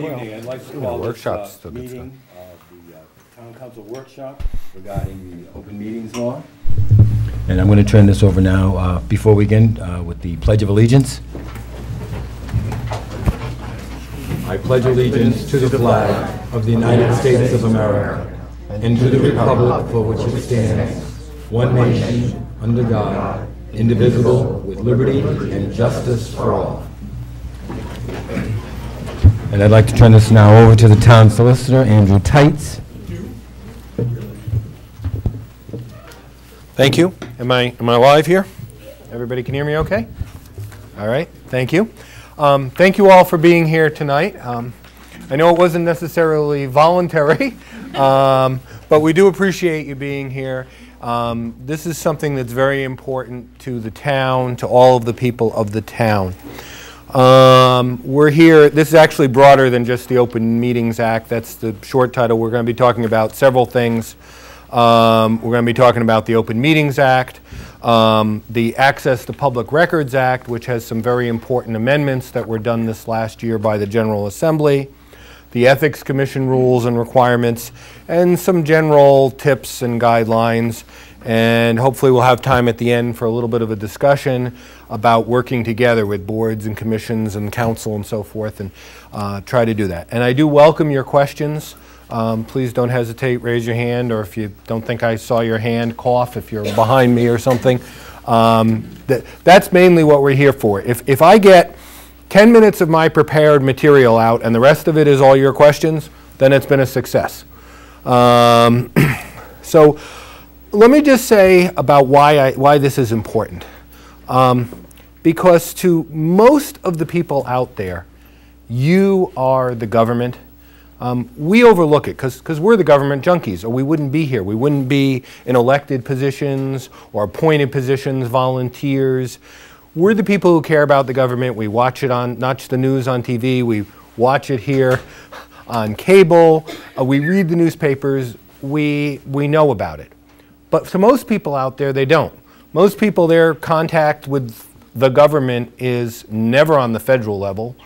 Good evening. I'd like to call this meeting the Town Council workshop regarding the open meetings law. And I'm going to turn this over now, before we begin, with the Pledge of Allegiance. I pledge allegiance to the flag of the United States of America and to the republic for which it stands, one nation, under God, indivisible, with liberty and justice for all. And I'd like to turn this now over to the Town Solicitor, Andrew Tights. Thank you. Am I live here? Everybody can hear me okay? All right, thank you. Thank you all for being here tonight. I know it wasn't necessarily voluntary, but we do appreciate you being here. This is something that's very important to the town, to all of the people of the town. We're here, this is actually broader than just the Open Meetings Act. That's the short title. We're going to be talking about several things. We're going to be talking about the Open Meetings Act, the Access to Public Records Act, which has some very important amendments that were done this last year by the General Assembly, the Ethics Commission rules and requirements, and some general tips and guidelines. And hopefully we'll have time at the end for a little bit of a discussion about working together with boards and commissions and council and so forth, and try to do that. And I do welcome your questions. Please don't hesitate, raise your hand, or if you don't think I saw your hand, cough if you're behind me or something. That's mainly what we're here for. If I get 10 minutes of my prepared material out and the rest of it is all your questions, then it's been a success. So let me just say about why this is important. Because to most of the people out there, you are the government. We overlook it because we're the government junkies, or we wouldn't be here. We wouldn't be in elected positions or appointed positions, volunteers. We're the people who care about the government. We watch it on, not just the news on TV, we watch it here on cable. We read the newspapers. We know about it. But to most people out there, they don't. Most people, their contact with the government is never on the federal level,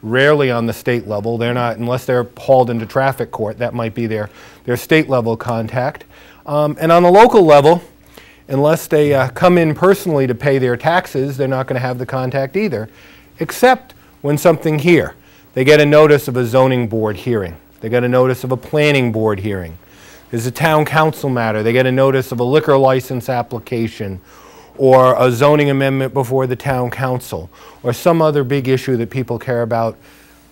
rarely on the state level. They're not, unless they're hauled into traffic court, that might be their state level contact. And on the local level, unless they come in personally to pay their taxes, they're not going to have the contact either, except when something here. They get a notice of a zoning board hearing. They get a notice of a planning board hearing. There's a town council matter. They get a notice of a liquor license application or a zoning amendment before the town council or some other big issue that people care about.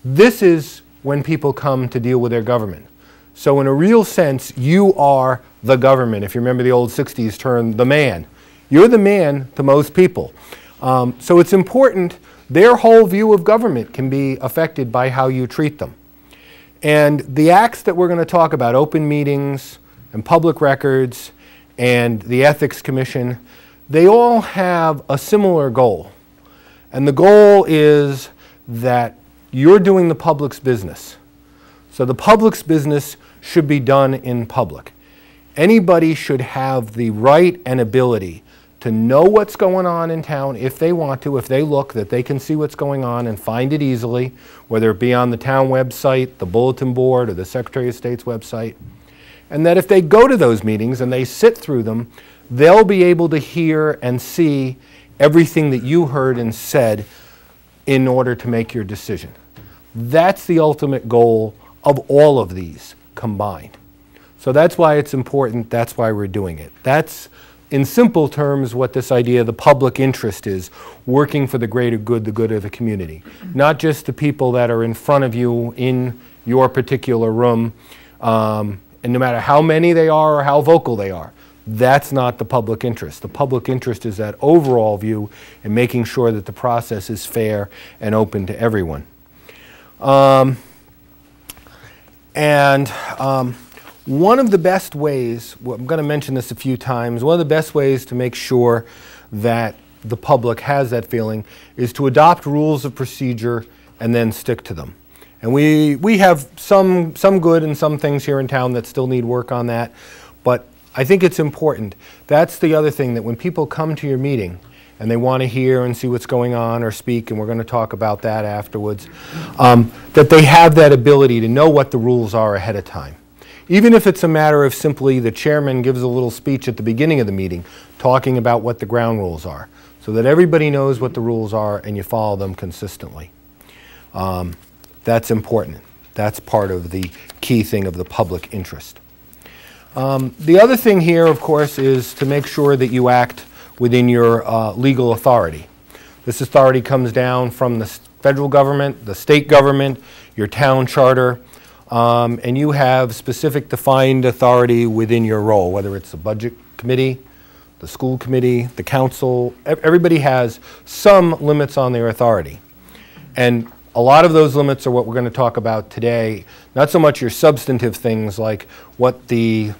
This is when people come to deal with their government. So in a real sense, you are the government. If you remember the old 60s term, the man. You're the man to most people. So it's important, their whole view of government can be affected by how you treat them. And the acts that we're going to talk about, open meetings and public records and the Ethics Commission, they all have a similar goal. And the goal is that you're doing the public's business. So the public's business should be done in public. Anybody should have the right and ability to know what's going on in town if they want to, if they look, that they can see what's going on and find it easily, whether it be on the town website, the bulletin board, or the Secretary of State's website. And that if they go to those meetings and they sit through them, they'll be able to hear and see everything that you heard and said in order to make your decision. That's the ultimate goal of all of these combined. So that's why it's important, that's why we're doing it. That's, in simple terms, what this idea of the public interest is, working for the greater good, the good of the community. Not just the people that are in front of you in your particular room, and no matter how many they are or how vocal they are. That's not the public interest. The public interest is that overall view and making sure that the process is fair and open to everyone. One of the best ways, well, I'm going to mention this a few times, one of the best ways to make sure that the public has that feeling is to adopt rules of procedure and then stick to them. And we have some good and some things here in town that still need work on that, but I think it's important. That's the other thing, that when people come to your meeting and they want to hear and see what's going on or speak, and we're going to talk about that afterwards, that they have that ability to know what the rules are ahead of time. Even if it's a matter of simply the chairman gives a little speech at the beginning of the meeting talking about what the ground rules are, so that everybody knows what the rules are and you follow them consistently. That's important. That's part of the key thing of the public interest. The other thing here, of course, is to make sure that you act within your legal authority. This authority comes down from the federal government, the state government, your town charter, and you have specific defined authority within your role, whether it's the budget committee, the school committee, the council. Everybody has some limits on their authority. And a lot of those limits are what we're going to talk about today, not so much your substantive things like what the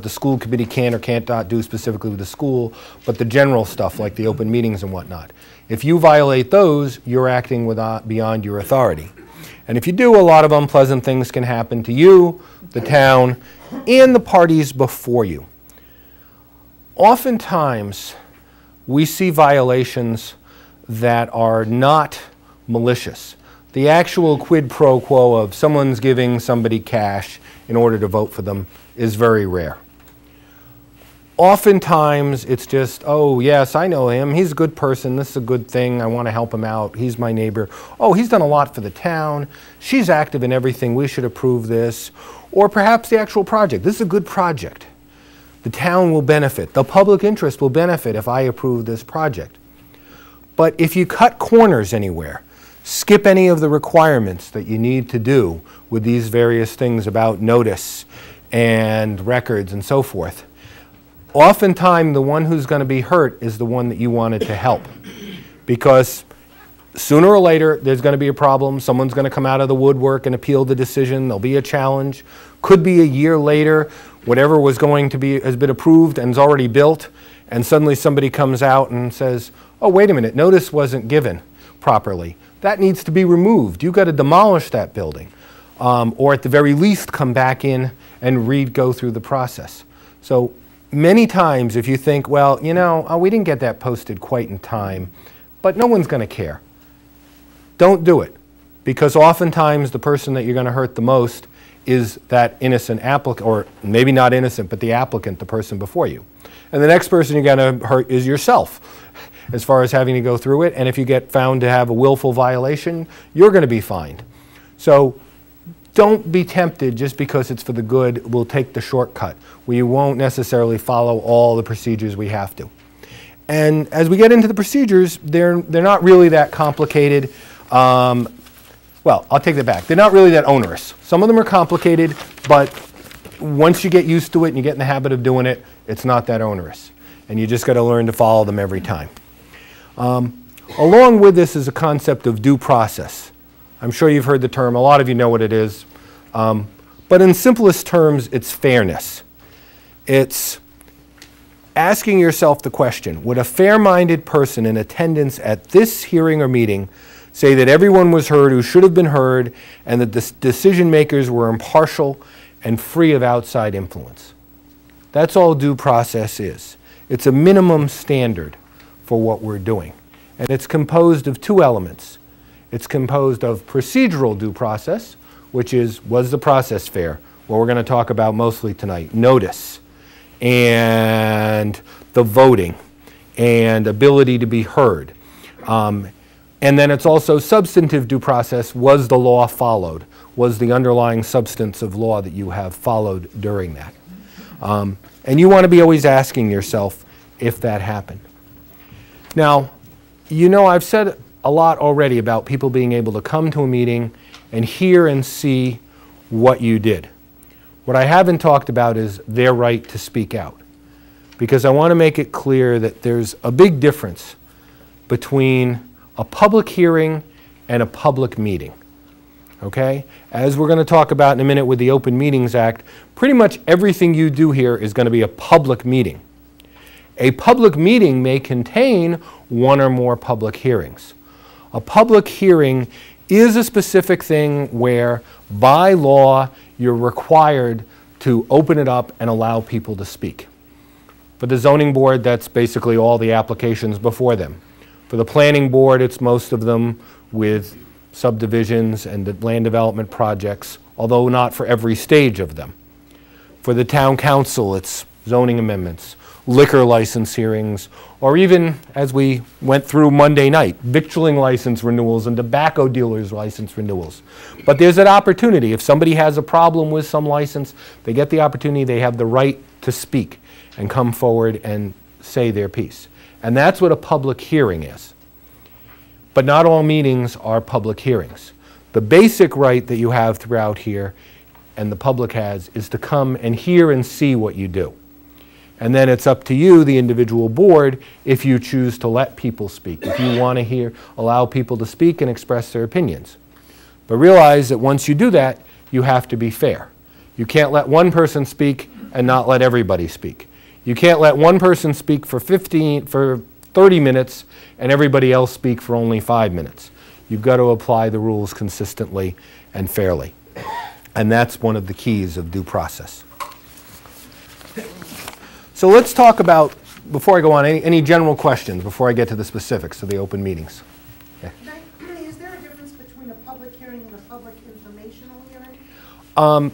school committee can or can't not do specifically with the school, but the general stuff like the open meetings and whatnot. If you violate those, you're acting beyond your authority. And if you do, a lot of unpleasant things can happen to you, the town, and the parties before you. Oftentimes, we see violations that are not malicious. The actual quid pro quo of someone's giving somebody cash in order to vote for them is very rare. Oftentimes, it's just, oh, yes, I know him. He's a good person. This is a good thing. I want to help him out. He's my neighbor. Oh, he's done a lot for the town. She's active in everything. We should approve this. Or perhaps the actual project. This is a good project. The town will benefit. The public interest will benefit if I approve this project. But if you cut corners anywhere, skip any of the requirements that you need to do with these various things about notice and records and so forth, oftentimes the one who's going to be hurt is the one that you wanted to help. Because sooner or later there's going to be a problem. Someone's going to come out of the woodwork and appeal the decision. There'll be a challenge. Could be a year later, whatever was going to be has been approved and is already built, and suddenly somebody comes out and says, oh, wait a minute, notice wasn't given properly. That needs to be removed. You've got to demolish that building. Or at the very least come back in and go through the process. So many times if you think, well, you know, we didn't get that posted quite in time, but no one's going to care. Don't do it. Because oftentimes the person that you're going to hurt the most is that innocent applicant, or maybe not innocent, but the applicant, the person before you. And the next person you're going to hurt is yourself, as far as having to go through it. And if you get found to have a willful violation, you're going to be fined. So don't be tempted just because it's for the good. We'll take the shortcut. We won't necessarily follow all the procedures we have to. And as we get into the procedures, they're not really that complicated. Well, I'll take that back. They're not really that onerous. Some of them are complicated, but once you get used to it and you get in the habit of doing it, it's not that onerous. And you just got to learn to follow them every time. Along with this is a concept of due process. I'm sure you've heard the term. A lot of you know what it is. But in simplest terms, it's fairness. It's asking yourself the question, would a fair-minded person in attendance at this hearing or meeting say that everyone was heard who should have been heard and that the decision makers were impartial and free of outside influence? That's all due process is. It's a minimum standard for what we're doing. And it's composed of two elements. It's composed of procedural due process, which is, was the process fair? What we're going to talk about mostly tonight. Notice, and the voting, and ability to be heard. And then it's also substantive due process. Was the law followed? Was the underlying substance of law that you have followed during that? And you want to be always asking yourself if that happened. Now, you know, I've said a lot already about people being able to come to a meeting and hear and see what you did. What I haven't talked about is their right to speak out, because I want to make it clear that there's a big difference between a public hearing and a public meeting. Okay? As we're going to talk about in a minute with the Open Meetings Act, pretty much everything you do here is going to be a public meeting. A public meeting may contain one or more public hearings. A public hearing is a specific thing where, by law, you're required to open it up and allow people to speak. For the zoning board, that's basically all the applications before them. For the planning board, it's most of them with subdivisions and the land development projects, although not for every stage of them. For the town council, it's zoning amendments, liquor license hearings, or even, as we went through Monday night, victualling license renewals and tobacco dealers license renewals. But there's an opportunity. If somebody has a problem with some license, they get the opportunity, they have the right to speak and come forward and say their piece. And that's what a public hearing is. But not all meetings are public hearings. The basic right that you have throughout here, and the public has, is to come and hear and see what you do. And then it's up to you, the individual board, if you choose to let people speak, if you want to allow people to speak and express their opinions. But realize that once you do that, you have to be fair. You can't let one person speak and not let everybody speak. You can't let one person speak for 30 minutes and everybody else speak for only 5 minutes. You've got to apply the rules consistently and fairly. And that's one of the keys of due process. So let's talk about, before I go on, any general questions before I get to the specifics of the open meetings. Yeah. Is there a difference between a public hearing and a public informational hearing?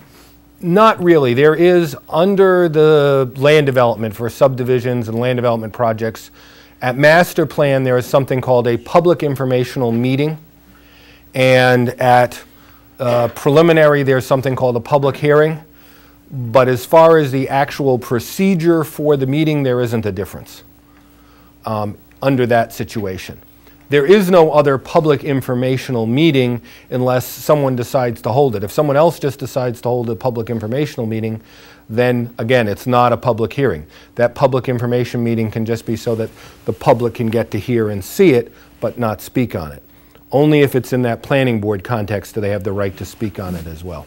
Not really. There is, under the land development for subdivisions and land development projects, at master plan there is something called a public informational meeting, and at preliminary there's something called a public hearing. But as far as the actual procedure for the meeting, there isn't a difference under that situation. There is no other public informational meeting unless someone decides to hold it. If someone else just decides to hold a public informational meeting, then again, it's not a public hearing. That public information meeting can just be so that the public can get to hear and see it, but not speak on it. Only if it's in that planning board context do they have the right to speak on it as well.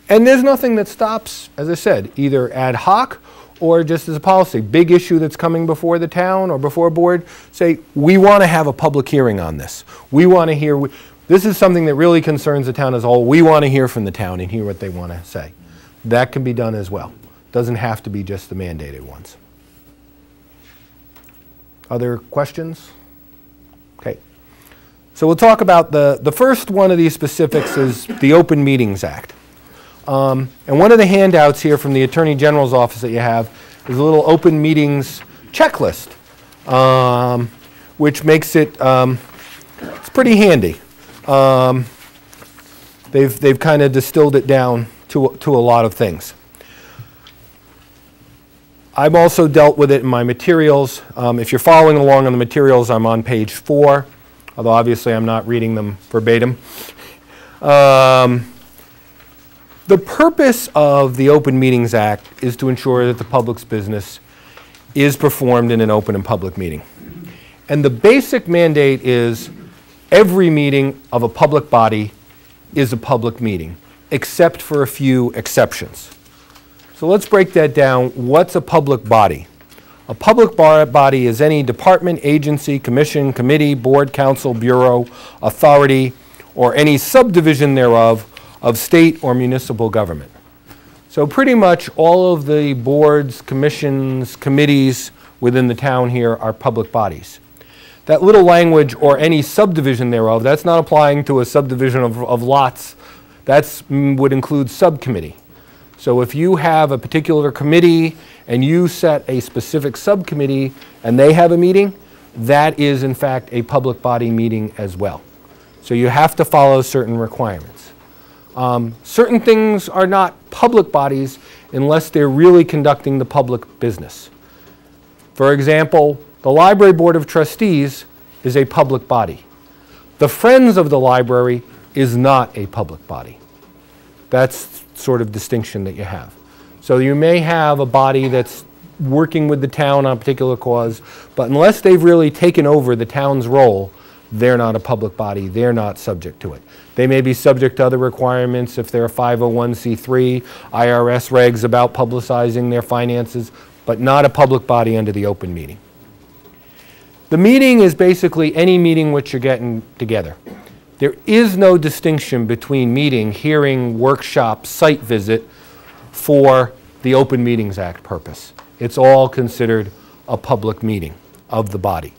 And there's nothing that stops, as I said, either ad hoc or just as a policy. Big issue that's coming before the town or before a board, say, we want to have a public hearing on this. We want to hear, this is something that really concerns the town as a whole. We want to hear from the town and hear what they want to say. That can be done as well. Doesn't have to be just the mandated ones. Other questions? Okay. So we'll talk about the first one of these specifics is the Open Meetings Act. And one of the handouts here from the Attorney General's office that you have is a little open meetings checklist, which makes it, it's pretty handy. They've kind of distilled it down to a lot of things. I've also dealt with it in my materials. If you're following along on the materials, I'm on page 4, although obviously I'm not reading them verbatim. The purpose of the Open Meetings Act is to ensure that the public's business is performed in an open and public meeting. And the basic mandate is every meeting of a public body is a public meeting, except for a few exceptions. So let's break that down. What's a public body? A public body is any department, agency, commission, committee, board, council, bureau, authority, or any subdivision thereof of state or municipal government. So pretty much all of the boards, commissions, committees within the town here are public bodies. That little language, or any subdivision thereof, that's not applying to a subdivision of lots. That would include subcommittee. So if you have a particular committee and you set a specific subcommittee and they have a meeting, that is in fact a public body meeting as well. So you have to follow certain requirements. Certain things are not public bodies unless they're really conducting the public business. For example, the Library Board of Trustees is a public body. The Friends of the Library is not a public body. That's sort of distinction that you have. So you may have a body that's working with the town on a particular cause, but unless they've really taken over the town's role, they're not a public body. They're not subject to it. They may be subject to other requirements if they're a 501c3, IRS regs about publicizing their finances, but not a public body under the open meeting. The meeting is basically any meeting which you're getting together. There is no distinction between meeting, hearing, workshop, site visit for the Open Meetings Act purpose. it's all considered a public meeting of the body.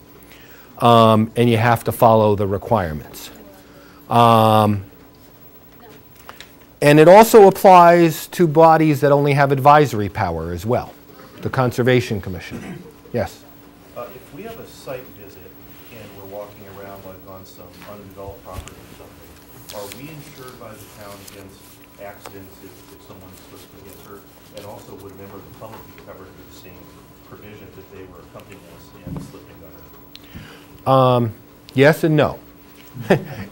And you have to follow the requirements. And it also applies to bodies that only have advisory power as well. The Conservation Commission. Yes? If we have a site visit and we're walking around like on some undeveloped property or something, are we insured by the town against accidents if someone slips and gets hurt? And also, would a member of the public be covered for the same provisions if they were accompanying us and slipped and got hurt? Yes and no.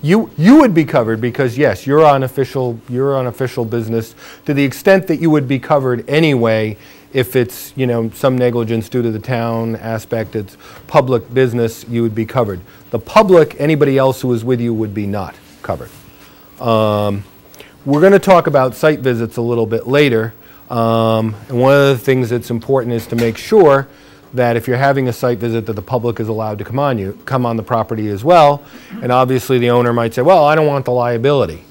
You would be covered because, yes, you're on official business to the extent that you would be covered anyway. If it's, you know, some negligence due to the town aspect, it's public business, you would be covered. The public, anybody else who is with you, would be not covered. We're going to talk about site visits a little bit later. And one of the things that's important is to make sure that if you're having a site visit that the public is allowed to come on the property as well. And obviously the owner might say, well, I don't want the liability.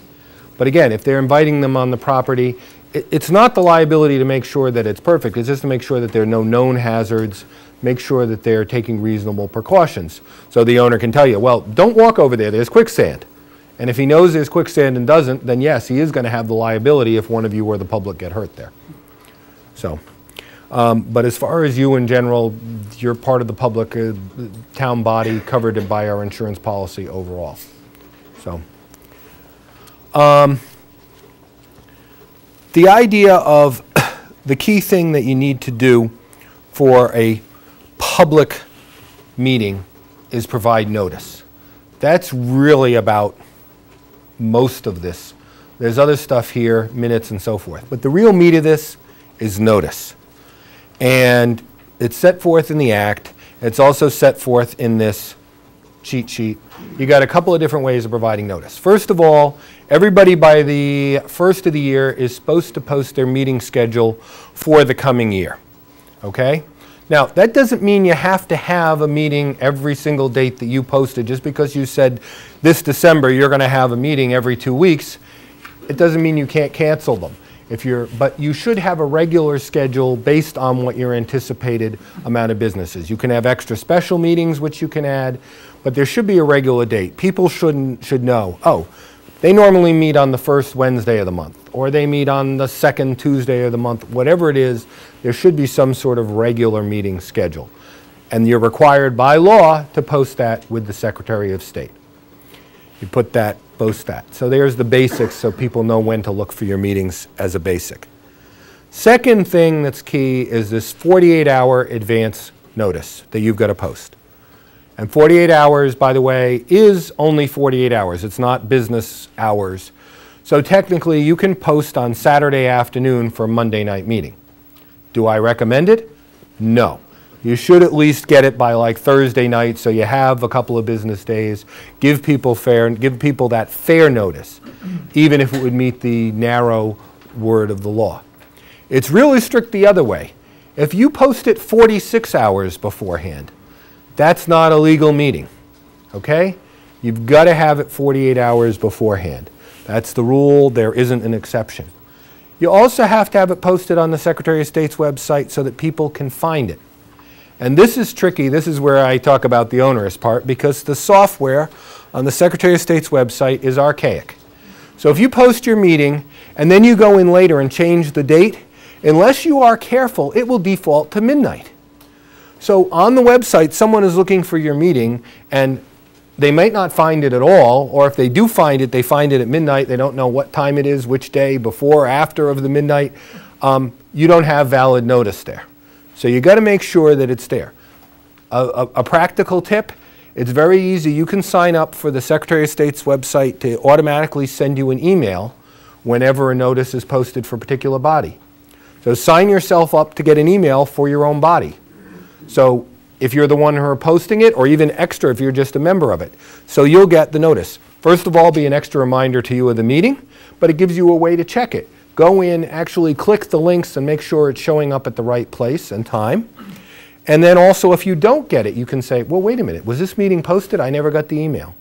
But again, if they're inviting them on the property, it's not the liability to make sure that it's perfect. It's just to make sure that there are no known hazards, make sure that they're taking reasonable precautions. So the owner can tell you, well, don't walk over there, there's quicksand. And if he knows there's quicksand and doesn't, then yes, he is going to have the liability if one of you or the public get hurt there. So, but as far as you in general, you're part of the public town body covered by our insurance policy overall. So, the idea of the key thing that you need to do for a public meeting is provide notice. That's really about most of this. There's other stuff here, minutes and so forth. But the real meat of this is notice. And it's set forth in the Act. It's also set forth in this cheat sheet. You got a couple of different ways of providing notice. First of all, everybody by the first of the year is supposed to post their meeting schedule for the coming year. Okay? Now, that doesn't mean you have to have a meeting every single date that you posted. Just because you said this December you're going to have a meeting every 2 weeks, it doesn't mean you can't cancel them. But you should have a regular schedule based on what your anticipated amount of business is. You can have extra special meetings, which you can add, but there should be a regular date. People should know, oh, they normally meet on the first Wednesday of the month, or they meet on the second Tuesday of the month. Whatever it is, there should be some sort of regular meeting schedule. And you're required by law to post that with the Secretary of State. You put that, post that. So there's the basics so people know when to look for your meetings as a basic. Second thing that's key is this 48-hour advance notice that you've got to post. And 48 hours, by the way, is only 48 hours. It's not business hours. So technically, you can post on Saturday afternoon for a Monday night meeting. Do I recommend it? No. You should at least get it by like Thursday night so you have a couple of business days. Give people that fair notice, even if it would meet the narrow word of the law. It's really strict the other way. If you post it 46 hours beforehand, that's not a legal meeting, okay? You've got to have it 48 hours beforehand. That's the rule. There isn't an exception. You also have to have it posted on the Secretary of State's website so that people can find it. And this is tricky. This is where I talk about the onerous part, because the software on the Secretary of State's website is archaic. So if you post your meeting and then you go in later and change the date, unless you are careful, it will default to midnight. So on the website, someone is looking for your meeting and they might not find it at all, or if they do find it, they find it at midnight. They don't know what time it is, which day, before or after of the midnight. You don't have valid notice there. So you got to make sure that it's there. A practical tip, it's very easy. You can sign up for the Secretary of State's website to automatically send you an email whenever a notice is posted for a particular body. So sign yourself up to get an email for your own body. So if you're the one who are posting it, or even extra if you're just a member of it. So you'll get the notice. First of all, be an extra reminder to you of the meeting, but it gives you a way to check it. Go in, actually click the links and make sure it's showing up at the right place and time. And then also, if you don't get it, you can say, well, wait a minute, was this meeting posted? I never got the email.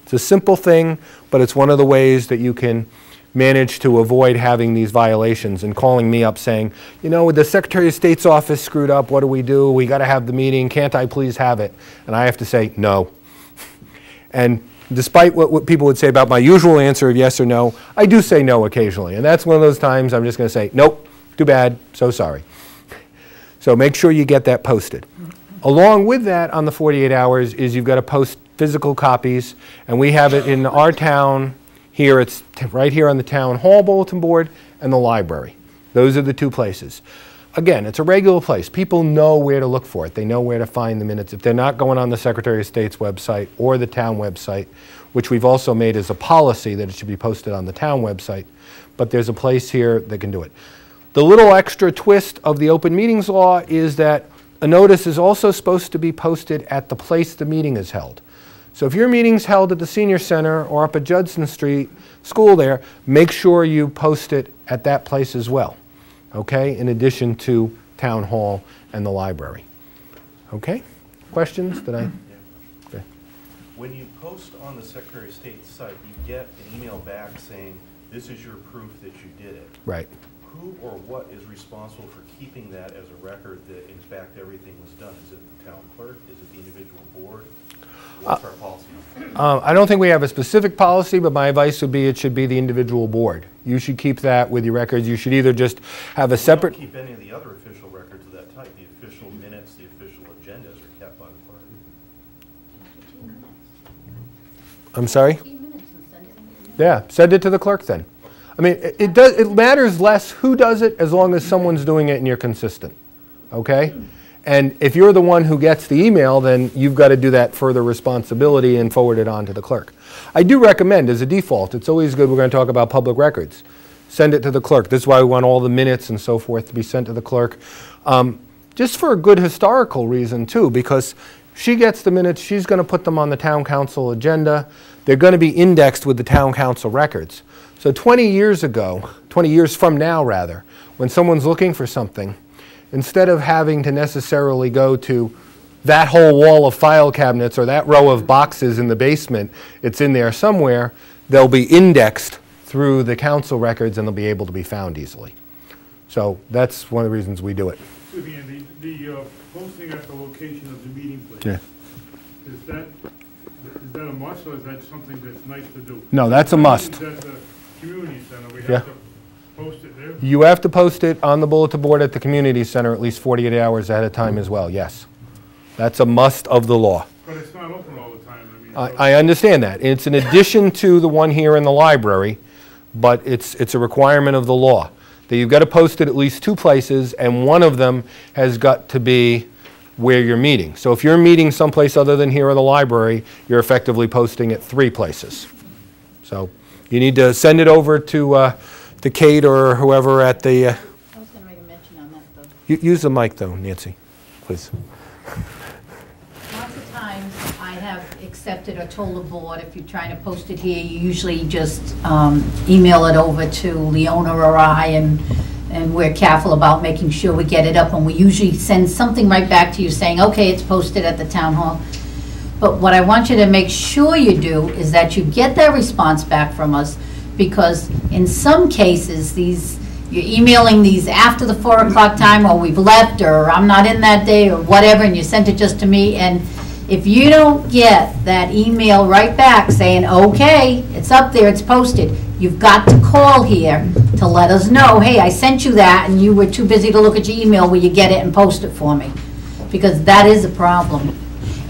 It's a simple thing, but it's one of the ways that you can managed to avoid having these violations and calling me up saying, you know, the Secretary of State's office screwed up, what do? We got to have the meeting, can't I please have it? And I have to say, no. And despite what people would say about my usual answer of yes or no, I do say no occasionally. And that's one of those times I'm just going to say, nope, too bad, so sorry. So make sure you get that posted. Along with that, on the 48 hours, is you've got to post physical copies, and we have it in our town. Here, it's right here on the town hall bulletin board and the library. Those are the two places. Again, it's a regular place. People know where to look for it. They know where to find the minutes. If they're not going on the Secretary of State's website or the town website, which we've also made as a policy that it should be posted on the town website, but there's a place here that can do it. The little extra twist of the open meetings law is that a notice is also supposed to be posted at the place the meeting is held. So if your meeting's held at the Senior Center or up at Judson Street School there, make sure you post it at that place as well, okay, in addition to Town Hall and the library. Okay? Questions? Did I? Yeah. Okay. When you post on the Secretary of State's site, you get an email back saying, this is your proof that you did it. Right. Who or what is responsible for keeping that as a record that in fact everything was done? Is it the town clerk? Is it the individual board? What's our policy? I don't think we have a specific policy, but my advice would be it should be the individual board. You should keep that with your records. You should either just have a separate... We don't keep any of the other official records of that type. The official minutes, the official agendas are kept by the clerk. I'm sorry? Yeah, send it to the clerk then. I mean, it matters less who does it as long as someone's doing it and you're consistent, okay? And if you're the one who gets the email, then you've got to do that further responsibility and forward it on to the clerk. I do recommend, as a default, it's always good, we're going to talk about public records. Send it to the clerk. This is why we want all the minutes and so forth to be sent to the clerk. Just for a good historical reason, too, because she gets the minutes, she's going to put them on the town council agenda. They're going to be indexed with the town council records. So 20 years ago, 20 years from now, rather, when someone's looking for something, instead of having to necessarily go to that whole wall of file cabinets or that row of boxes in the basement, it's in there somewhere, they'll be indexed through the council records and they'll be able to be found easily. So that's one of the reasons we do it. Vivian, the posting at the location of the meeting place, Yeah. is that a must, or is that something that's nice to do? No, that's a must. Is that the community center, we Yeah. have to post it there? You have to post it on the bulletin board at the community center at least 48 hours ahead of time as well, yes. That's a must of the law. But it's not open all the time, I mean. I understand that. It's in addition to the one here in the library, but it's a requirement of the law that you've got to post it at least two places, and one of them has got to be where you're meeting. So if you're meeting someplace other than here in the library, you're effectively posting it 3 places. So you need to send it over to Kate or whoever at the... I was going to make a mention on that, though. Use the mic, though, Nancy, please. Lots of times I have accepted or told the board, if you're trying to post it here, you usually just email it over to Leona or I, and we're careful about making sure we get it up, and we usually send something right back to you saying, okay, it's posted at the town hall. But what I want you to make sure you do is that you get that response back from us, because in some cases, you're emailing these after the 4 o'clock time, or we've left, or I'm not in that day, or whatever, and you sent it just to me, and if you don't get that email right back saying, okay, it's up there, it's posted, you've got to call here to let us know, hey, I sent you that, and you were too busy to look at your email, will you get it and post it for me? Because that is a problem.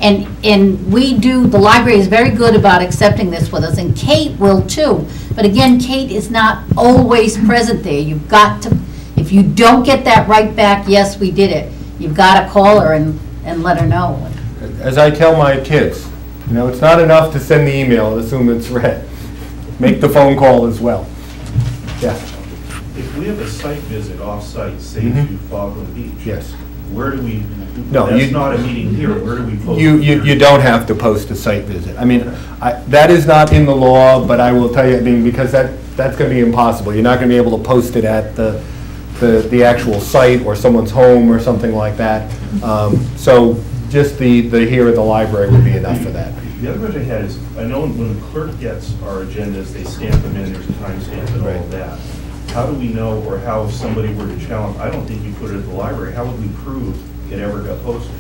And we do, the library is very good about accepting this with us, and Kate will too. But again, Kate is not always present there. You've got to, if you don't get that right back, yes, we did it, you've got to call her and let her know. As I tell my kids, you know, it's not enough to send the email and assume it's read. Make the phone call as well. Yeah. If we have a site visit off-site, say to Fogland Beach, Yes. where do we, No, that's not a meeting here, where do we post? You don't have to post a site visit. I mean, that is not in the law, but I will tell you, I mean, because that's going to be impossible. You're not going to be able to post it at the actual site or someone's home or something like that. So just the here at the library would be enough for that. The other question I had is, I know when the clerk gets our agendas, they stamp them in, there's a timestamp and all of that. How do we know, or how if somebody were to challenge, I don't think you put it at the library, how would we prove it ever got posted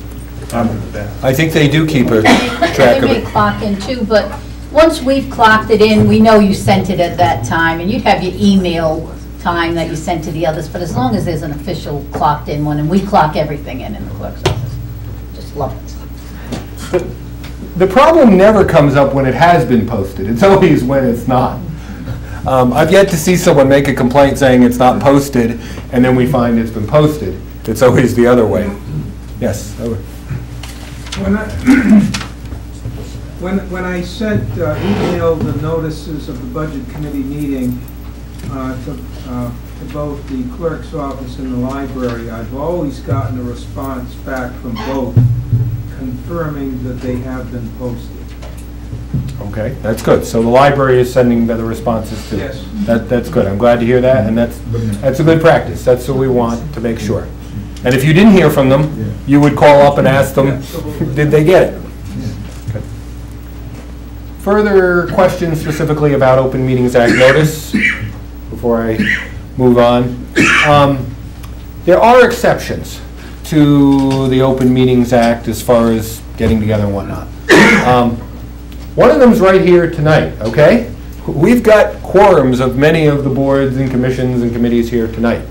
after the fact? I think they do keep a track They of may it. clock in too, but once we've clocked it in, we know you sent it at that time, and you'd have your email time that you sent to the others, but as long as there's an official clocked in one, and we clock everything in the clerk's office. Just love it. The problem never comes up when it has been posted. It's always when it's not. I've yet to see someone make a complaint saying it's not posted, and then we find it's been posted. It's always the other way. Yes? Over. When I sent emailed the notices of the Budget Committee meeting to both the clerk's office and the library, I've always gotten a response back from both confirming that they have been posted. Okay, that's good. So the library is sending the responses too. Yes. That's good. I'm glad to hear that, and that's a good practice. That's what we want to make sure. And if you didn't hear from them, you would call up and ask them, did they get it? Okay. Further questions specifically about Open Meetings Act notice before I move on? There are exceptions to the Open Meetings Act as far as getting together and whatnot. One of them's right here tonight, okay? We've got quorums of many of the boards and commissions and committees here tonight.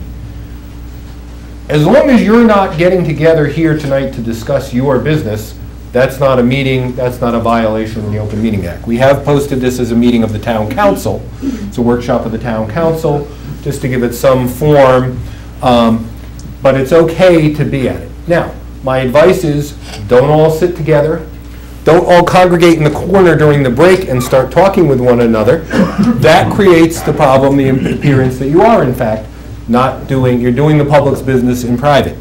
As long as you're not getting together here tonight to discuss your business, that's not a meeting, that's not a violation of the Open Meeting Act. We have posted this as a meeting of the town council. It's a workshop of the town council, just to give it some form, but it's okay to be at it. Now, my advice is, don't all sit together. Don't all congregate in the corner during the break and start talking with one another. That creates the problem, the appearance that you are, in fact, you're doing the public's business in private.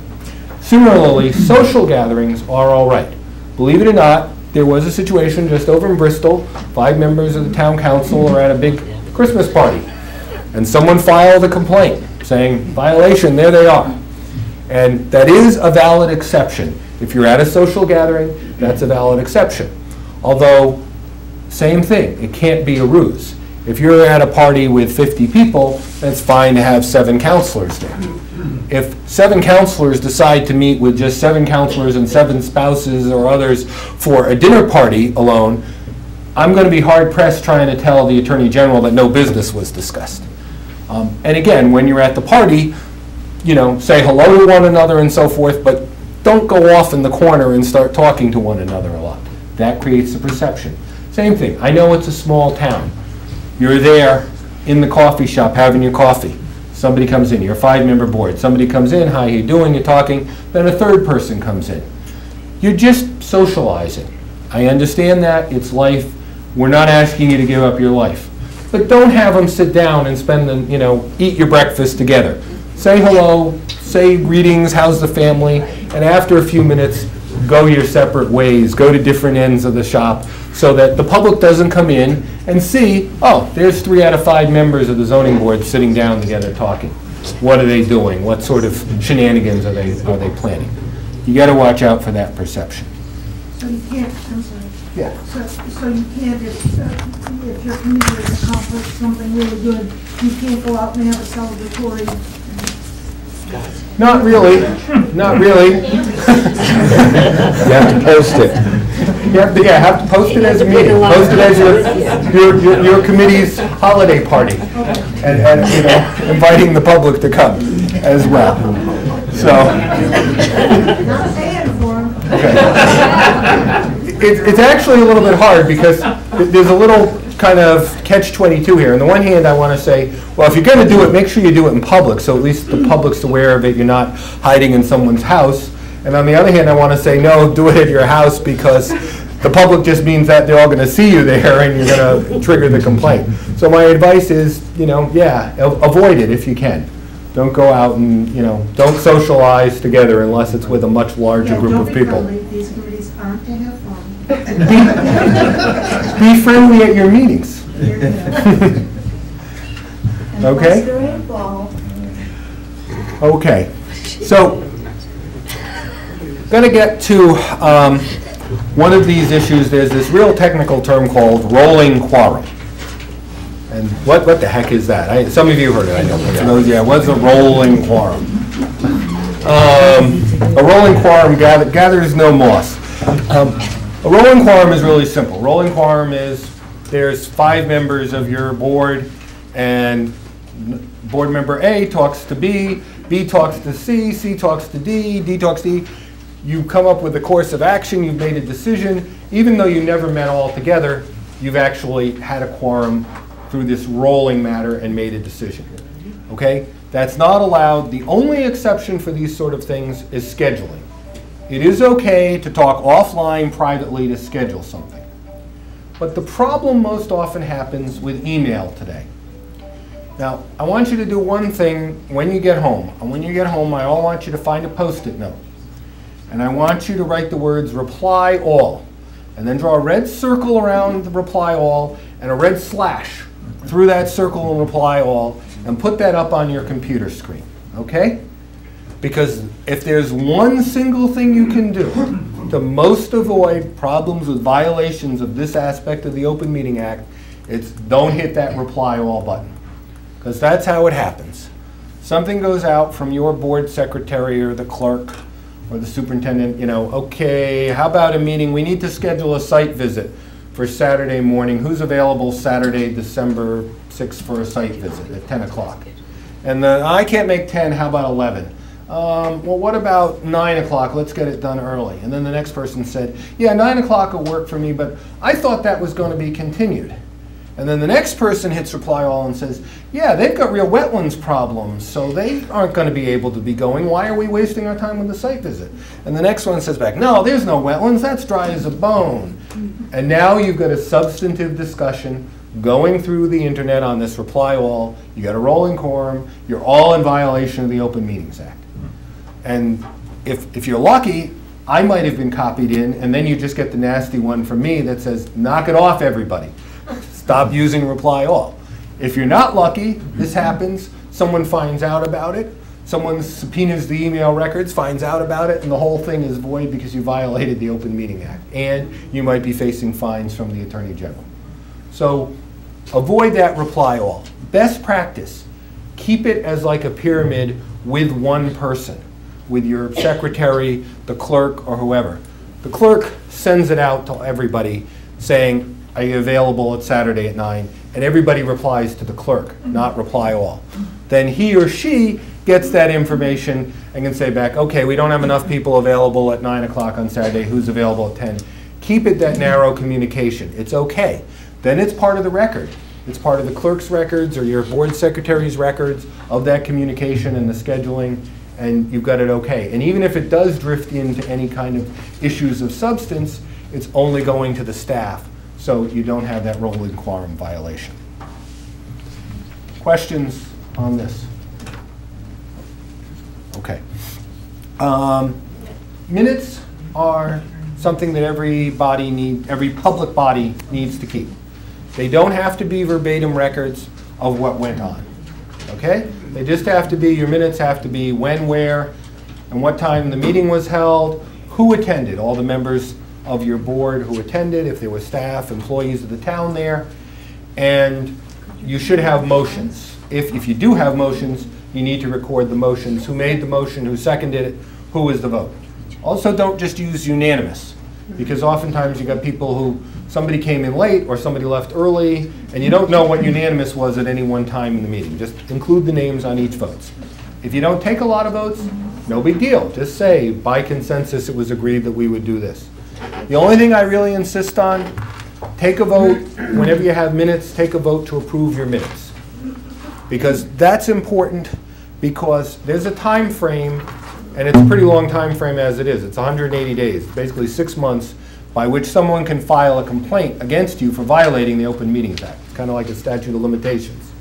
Similarly, social gatherings are all right. Believe it or not, there was a situation just over in Bristol. 5 members of the town council are at a big Christmas party, and someone filed a complaint saying, violation, there they are. And that is a valid exception. If you're at a social gathering, that's a valid exception. Although, same thing, it can't be a ruse. If you're at a party with 50 people, it's fine to have 7 counselors there. If 7 counselors decide to meet with just 7 counselors and 7 spouses or others for a dinner party alone, I'm going to be hard-pressed trying to tell the Attorney General that no business was discussed. And again, when you're at the party, say hello to one another and so forth, but don't go off in the corner and start talking to one another a lot. That creates the perception. Same thing. I know it's a small town. You're there in the coffee shop having your coffee. Somebody comes in. You're a 5-member board. Somebody comes in. How you doing? You're talking. Then a 3rd person comes in. You're just socializing. I understand that. It's life. We're not asking you to give up your life. But don't have them sit down and spend eat your breakfast together. Say hello. Say greetings, how's the family, and after a few minutes, go your separate ways, go to different ends of the shop, so that the public doesn't come in and see, oh, there's 3 out of 5 members of the zoning board sitting down together talking. What are they doing? What sort of shenanigans are they planning? You got to watch out for that perception. So you can't, I'm sorry. Yeah. So you can't, if your committee has accomplished something really good, you can't go out and have a celebratory. Not really. Not really. You have to post it. You have to post it as a meeting. Post it as your committee's holiday party, and inviting the public to come as well. So. Not paying for them. Okay. It's actually a little bit hard because there's a little kind of catch-22 here. On the one hand, I want to say, well, if you're going to do it, make sure you do it in public, so at least the public's aware of it. You're not hiding in someone's house. And on the other hand, I want to say, no, do it at your house, because the public just means that they're all going to see you there and you're going to trigger the complaint. So my advice is, avoid it if you can. Don't go out and, don't socialize together unless it's with a much larger group of people. These committees aren't to have fun. Be friendly at your meetings. Okay? Okay. So, going to get to one of these issues, there's this real technical term called rolling quorum. And what the heck is that? Some of you heard it, I know. For those, yeah, what's a rolling quorum? A rolling quorum gathers no moss. A rolling quorum is really simple. Rolling quorum is there's 5 members of your board, and board member A talks to B, B talks to C, C talks to D, D talks to E. You come up with a course of action, you've made a decision. Even though you never met all together, you've actually had a quorum through this rolling matter and made a decision. Okay? That's not allowed. The only exception for these sort of things is scheduling. It is okay to talk offline privately to schedule something. But the problem most often happens with email today. Now, I want you to do one thing when you get home. And when you get home, I want you to find a Post-it note. And I want you to write the words reply all. And then draw a red circle around the reply all and a red slash through that circle and reply all, and put that up on your computer screen, okay? Because if there's one single thing you can do to most avoid problems with violations of this aspect of the Open Meeting Act, it's don't hit that reply all button. Because that's how it happens. Something goes out from your board secretary or the clerk or the superintendent, okay, how about a meeting? We need to schedule a site visit for Saturday morning. Who's available Saturday, December 6th for a site visit at 10 o'clock? And then, I can't make 10, how about 11? Well, what about 9 o'clock? Let's get it done early. And then the next person said, yeah, 9 o'clock will work for me, but I thought that was going to be continued. And then the next person hits reply all and says, yeah, they've got real wetlands problems, so they aren't going to be able to be going. Why are we wasting our time with the site visit? And the next one says back, no, there's no wetlands. That's dry as a bone. And now you've got a substantive discussion going through the internet on this reply all. You got a rolling quorum. You're all in violation of the Open Meetings Act. And if you're lucky, I might have been copied in, and then you just get the nasty one from me that says, knock it off, everybody. Stop using reply all. If you're not lucky, this happens, someone finds out about it, someone subpoenas the email records, finds out about it, and the whole thing is void because you violated the Open Meeting Act. And you might be facing fines from the Attorney General. So avoid that reply all. Best practice, keep it as like a pyramid with one person, with your secretary, the clerk, or whoever. The clerk sends it out to everybody saying, are you available at Saturday at 9? And everybody replies to the clerk, not reply all. Then he or she gets that information and can say back, okay, we don't have enough people available at 9 o'clock on Saturday. Who's available at 10? Keep it that narrow communication. It's okay. Then it's part of the record. It's part of the clerk's records or your board secretary's records of that communication and the scheduling, and you've got it okay. And even if it does drift into any kind of issues of substance, it's only going to the staff, so you don't have that rolling quorum violation. Questions on this? Okay. Minutes are something that every public body needs to keep. They don't have to be verbatim records of what went on. Okay? They just have to be, your minutes have to be when, where, and what time the meeting was held, who attended, all the members of your board who attended, if there were staff, employees of the town there, and you should have motions. If you do have motions, you need to record the motions, who made the motion, who seconded it, who was the vote. Also, don't just use unanimous, because oftentimes you got people who, somebody came in late or somebody left early, and you don't know what unanimous was at any one time in the meeting. Just include the names on each vote. If you don't take a lot of votes, no big deal. Just say, by consensus, it was agreed that we would do this. The only thing I really insist on, take a vote, whenever you have minutes, take a vote to approve your minutes. Because that's important, because there's a time frame, and it's a pretty long time frame as it is. It's 180 days, basically 6 months, by which someone can file a complaint against you for violating the Open Meetings Act. It's kind of like a statute of limitations.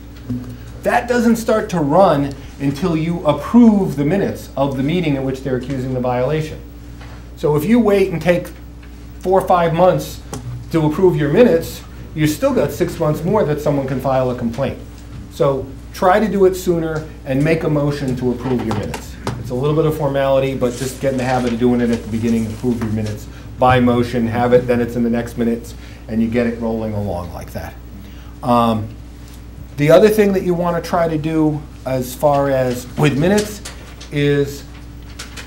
That doesn't start to run until you approve the minutes of the meeting in which they're accusing the violation. So if you wait and take 4 or 5 months to approve your minutes, you've still got 6 months more that someone can file a complaint. So try to do it sooner and make a motion to approve your minutes. It's a little bit of formality, but just get in the habit of doing it at the beginning, approve your minutes by motion, have it, then it's in the next minutes, and you get it rolling along like that. The other thing that you want to try to do as far as with minutes is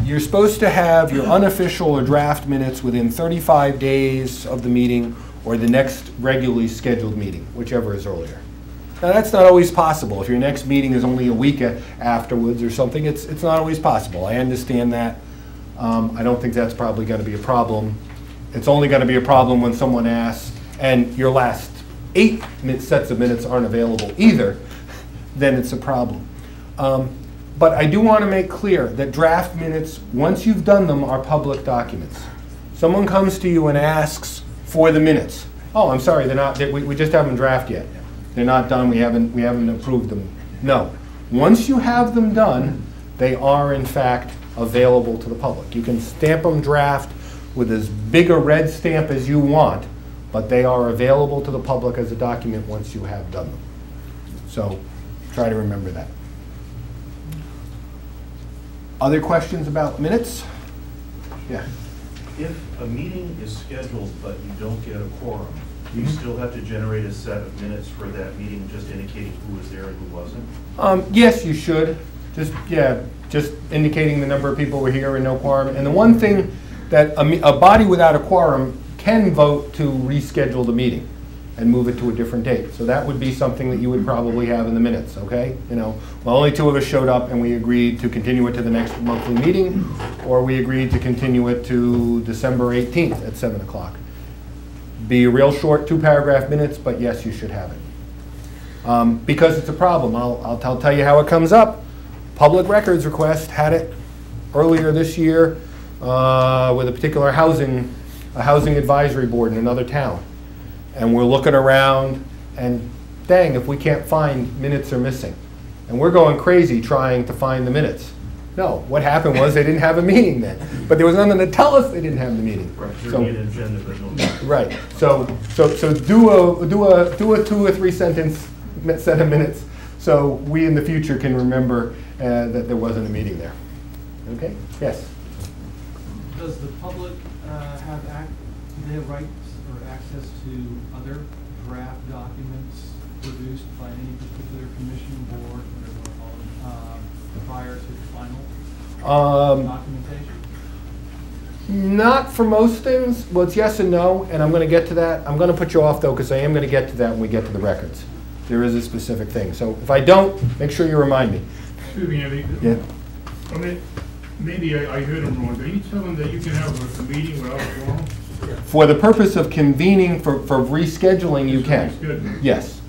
you're supposed to have your unofficial or draft minutes within 35 days of the meeting or the next regularly scheduled meeting, whichever is earlier. Now that's not always possible. If your next meeting is only a week afterwards or something, it's not always possible. I understand that. I don't think that's probably going to be a problem. It's only going to be a problem when someone asks and your last 8 sets of minutes aren't available either, then it's a problem. But I do want to make clear that draft minutes, once you've done them, are public documents. Someone comes to you and asks for the minutes. Oh, I'm sorry, they're not. We just haven't drafted yet. They're not done. We haven't approved them. No. Once you have them done, they are in fact available to the public. You can stamp them draft with as big a red stamp as you want, but they are available to the public as a document once you have done them. So try to remember that. Other questions about minutes? Yeah. If a meeting is scheduled but you don't get a quorum, do you still have to generate a set of minutes for that meeting just indicating who was there and who wasn't? Yes, you should. Just indicating the number of people were here and no quorum. And the one thing that a body without a quorum can vote to reschedule the meeting and move it to a different date. So that would be something that you would probably have in the minutes, okay? You know, well, only 2 of us showed up and we agreed to continue it to the next monthly meeting, or we agreed to continue it to December 18th at 7 o'clock. Be a real short 2-paragraph minutes, but yes, you should have it. Because it's a problem, I'll tell you how it comes up. Public records request had it earlier this year with a particular housing advisory board in another town. And we're looking around and dang, if we can't find, minutes are missing. And we're going crazy trying to find the minutes. No, what happened was they didn't have a meeting then. But there was nothing to tell us they didn't have the meeting. Right, so, an agenda, but no right. So do a 2 or 3 sentence set of minutes so we in the future can remember that there wasn't a meeting there. Okay? Yes? Does the public do they have rights or access to other draft documents produced by any particular commission, board, whatever you want to call it, prior to the final documentation? Not for most things. Well, it's yes and no, and I'm going to get to that. I'm going to put you off, though, because I am going to get to that when we get to the records. There is a specific thing. So if I don't, make sure you remind me. Excuse me, Andy. Yeah. I mean, maybe I heard him wrong. Are you telling that you can have a meeting without a quorum? For the purpose of convening for rescheduling, you can. Yes.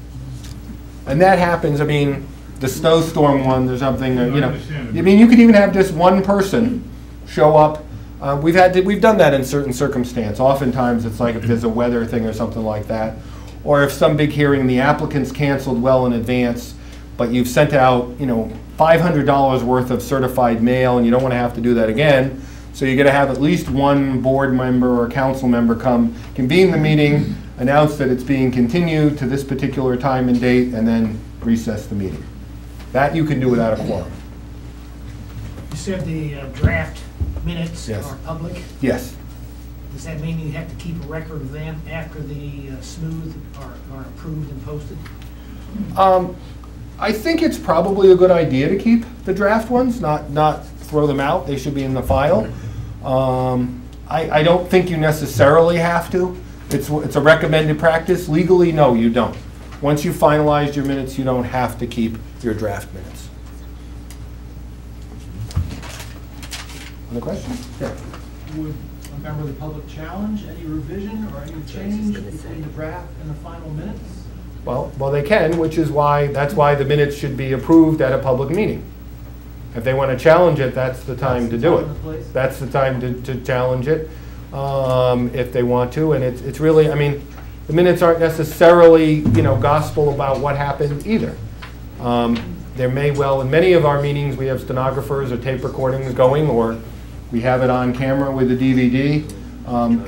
And that happens, I mean, the snowstorm one, there's something, you know. I mean, you could even have just one person show up. We've done that in certain circumstances. Oftentimes, it's like if there's a weather thing or something like that. Or if some big hearing, the applicant's canceled well in advance, but you've sent out, you know, $500 worth of certified mail, and you don't want to have to do that again. So you're going to have at least one board member or council member come, convene the meeting, announce that it's being continued to this particular time and date, and then recess the meeting. That you can do without a quorum. You said the draft minutes Yes. are public. Yes. Does that mean you have to keep a record of them after the smooth are approved and posted? I think it's probably a good idea to keep the draft ones, not throw them out. They should be in the file. I don't think you necessarily have to. It's a recommended practice. Legally, no, you don't. Once you've finalized your minutes, you don't have to keep your draft minutes. Other questions? Yeah. Would a member of the public challenge any revision or any change between the draft and the final minutes? Well, they can, which is that's why the minutes should be approved at a public meeting. If they want to challenge it, that's the time to do it. That's the time to challenge it if they want to. And it's really, I mean, the minutes aren't necessarily, you know, gospel about what happened either. There may well, in many of our meetings, we have stenographers or tape recordings going, or we have it on camera with a DVD.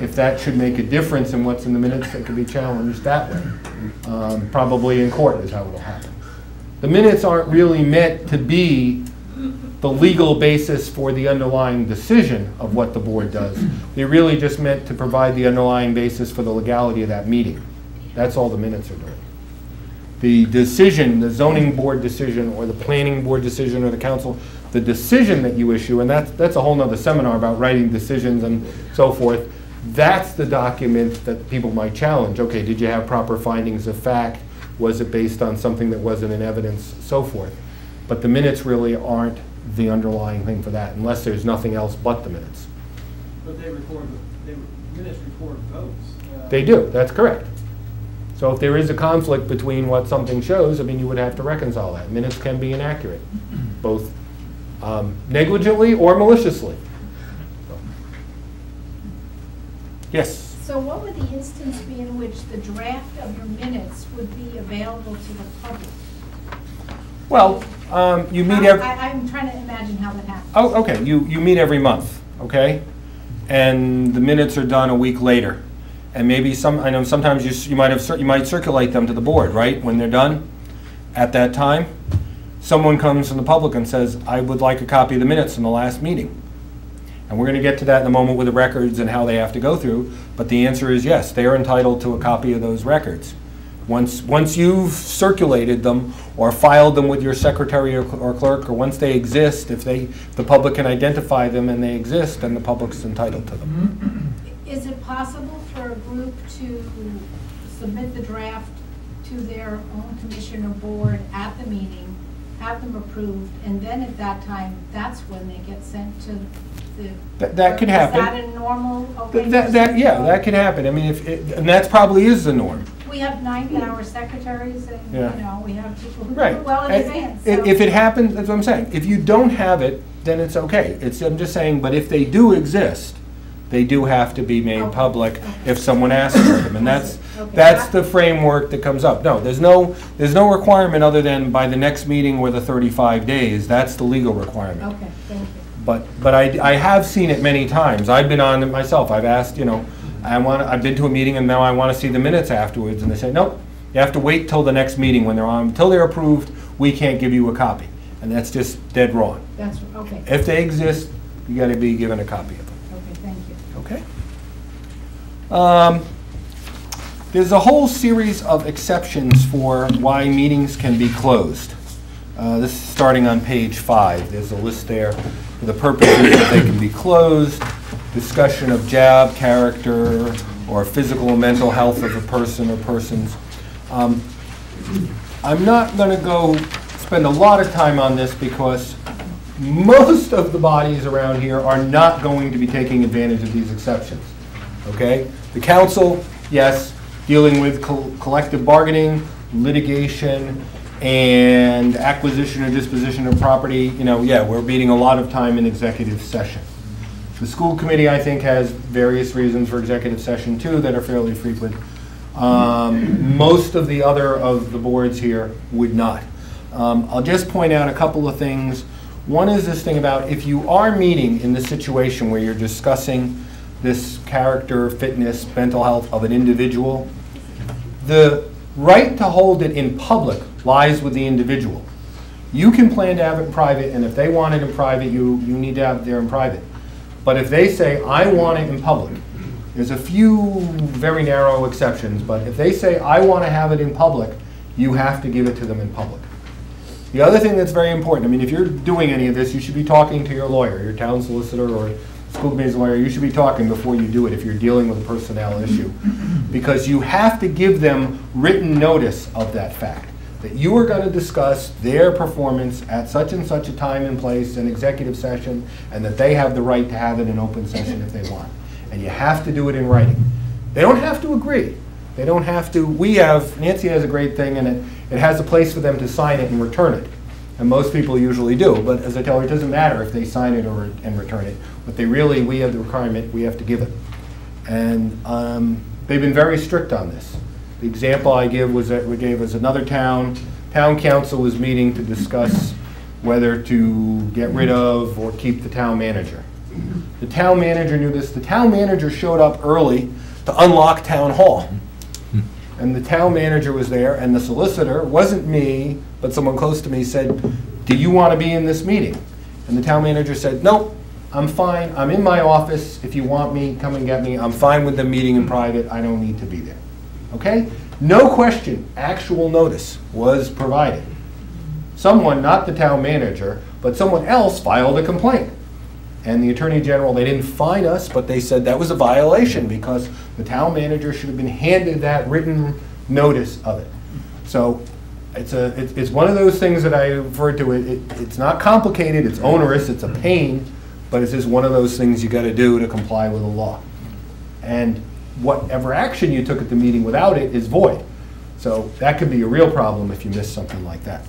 If that should make a difference in what's in the minutes, it could be challenged that way. Probably in court is how it'll happen. The minutes aren't really meant to be the legal basis for the underlying decision of what the board does. They really just meant to provide the underlying basis for the legality of that meeting. That's all the minutes are doing. The decision, the zoning board decision, or the planning board decision, or the council, the decision that you issue, and that's a whole nother seminar about writing decisions and so forth, that's the document that people might challenge. Okay, did you have proper findings of fact? Was it based on something that wasn't in evidence, so forth. But the minutes really aren't the underlying thing for that, unless there's nothing else but the minutes. But minutes record votes. They do, that's correct. So if there is a conflict between what something shows, I mean, you would have to reconcile that. Minutes can be inaccurate, both negligently or maliciously. Yes? So what would the instance be in which the draft of your minutes would be available to the public? Well, you meet every... I'm trying to imagine how that happens. Oh, okay, you meet every month, okay? And the minutes are done a week later. And maybe I know sometimes you might circulate them to the board, right? When they're done, at that time, someone comes from the public and says, I would like a copy of the minutes from the last meeting. And we're going to get to that in a moment with the records and how they have to go through. But the answer is yes, they are entitled to a copy of those records. Once you've circulated them or filed them with your secretary or clerk, or once they exist, if the public can identify them and they exist, then the public's entitled to them. Is it possible for a group to submit the draft to their own commission or board at the meeting, have them approved, and then at that time, that's when they get sent to the... That could happen. Is that a normal... Okay, yeah, that could happen. I mean, and that probably is the norm. We have 9-hour secretaries, and Yeah. you know, we have people who do Right. it well in advance. So. If it happens, that's what I'm saying. If you don't have it, then it's okay. I'm just saying, but if they do exist, they do have to be made public if someone asks for them, and that's the framework that comes up. No, there's no requirement other than by the next meeting or the 35 days. That's the legal requirement. Okay, thank you. But I have seen it many times. I've been on it myself. I've asked, you know, I've been to a meeting and now I want to see the minutes afterwards, and they say, nope, you have to wait till the next meeting when they're on. Until they're approved, we can't give you a copy, and that's just dead wrong. That's okay. If they exist, you got to be given a copy of them. Okay, thank you. Okay. There's a whole series of exceptions for why meetings can be closed. This is starting on page 5. There's a list there for the purposes that they can be closed, discussion of job, character, or physical or mental health of a person or persons. I'm not going to go spend a lot of time on this because most of the bodies around here are not going to be taking advantage of these exceptions. Okay? The council, yes, dealing with collective bargaining, litigation, and acquisition or disposition of property, you know, yeah, we're beating a lot of time in executive session. The school committee, I think, has various reasons for executive session too that are fairly frequent. Most of the boards here would not. I'll just point out a couple of things. One is this thing about if you are meeting in the situation where you're discussing this character, fitness, mental health of an individual, the right to hold it in public lies with the individual. You can plan to have it private, and if they want it in private, you need to have it there in private. But if they say, I want it in public, there's a few very narrow exceptions, but if they say, I want to have it in public, you have to give it to them in public. The other thing that's very important, I mean, if you're doing any of this, you should be talking to your lawyer, your town solicitor or school committee's lawyer. You should be talking before you do it if you're dealing with a personnel issue. Because you have to give them written notice of that fact, that you are going to discuss their performance at such and such a time and place in executive session, and that they have the right to have it in open session if they want. And you have to do it in writing. They don't have to agree. They don't have to. Nancy has a great thing, and it has a place for them to sign it and return it. And most people usually do, but as I tell her, it doesn't matter if they sign it and return it. But we have the requirement, we have to give it. And they've been very strict on this. The example I give was that we gave us another town council was meeting to discuss whether to get rid of or keep the town manager. The town manager knew this. The town manager showed up early to unlock town hall. And the town manager was there, and the solicitor, wasn't me, but someone close to me said, do you want to be in this meeting? And the town manager said, nope, I'm fine, I'm in my office, if you want me, come and get me, I'm fine with them meeting in private, I don't need to be there. Okay? No question, actual notice was provided. Someone, not the town manager, but someone else filed a complaint. And the Attorney General, they didn't fine us, but they said that was a violation because the town manager should have been handed that written notice of it. So it's one of those things that I refer to, it's not complicated, it's onerous, it's a pain, but it's just one of those things you got to do to comply with the law. And whatever action you took at the meeting without it is void. So that could be a real problem if you miss something like that.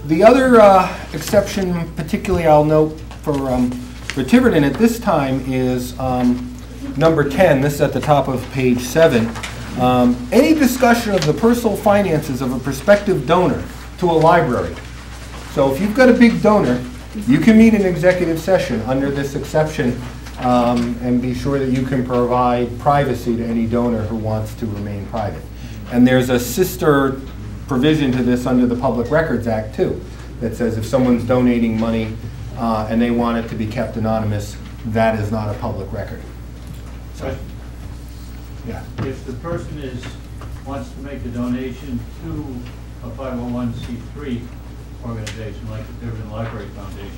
The other exception, particularly I'll note for Tiverton at this time, is number 10. This is at the top of page 7. Any discussion of the personal finances of a prospective donor to a library. So if you've got a big donor, you can meet in executive session under this exception and be sure that you can provide privacy to any donor who wants to remain private. And there's a sister provision to this under the Public Records Act too, that says if someone's donating money and they want it to be kept anonymous, that is not a public record. So, yeah. If the person wants to make a donation to a 501c3 organization like the Tiverton Library Foundation,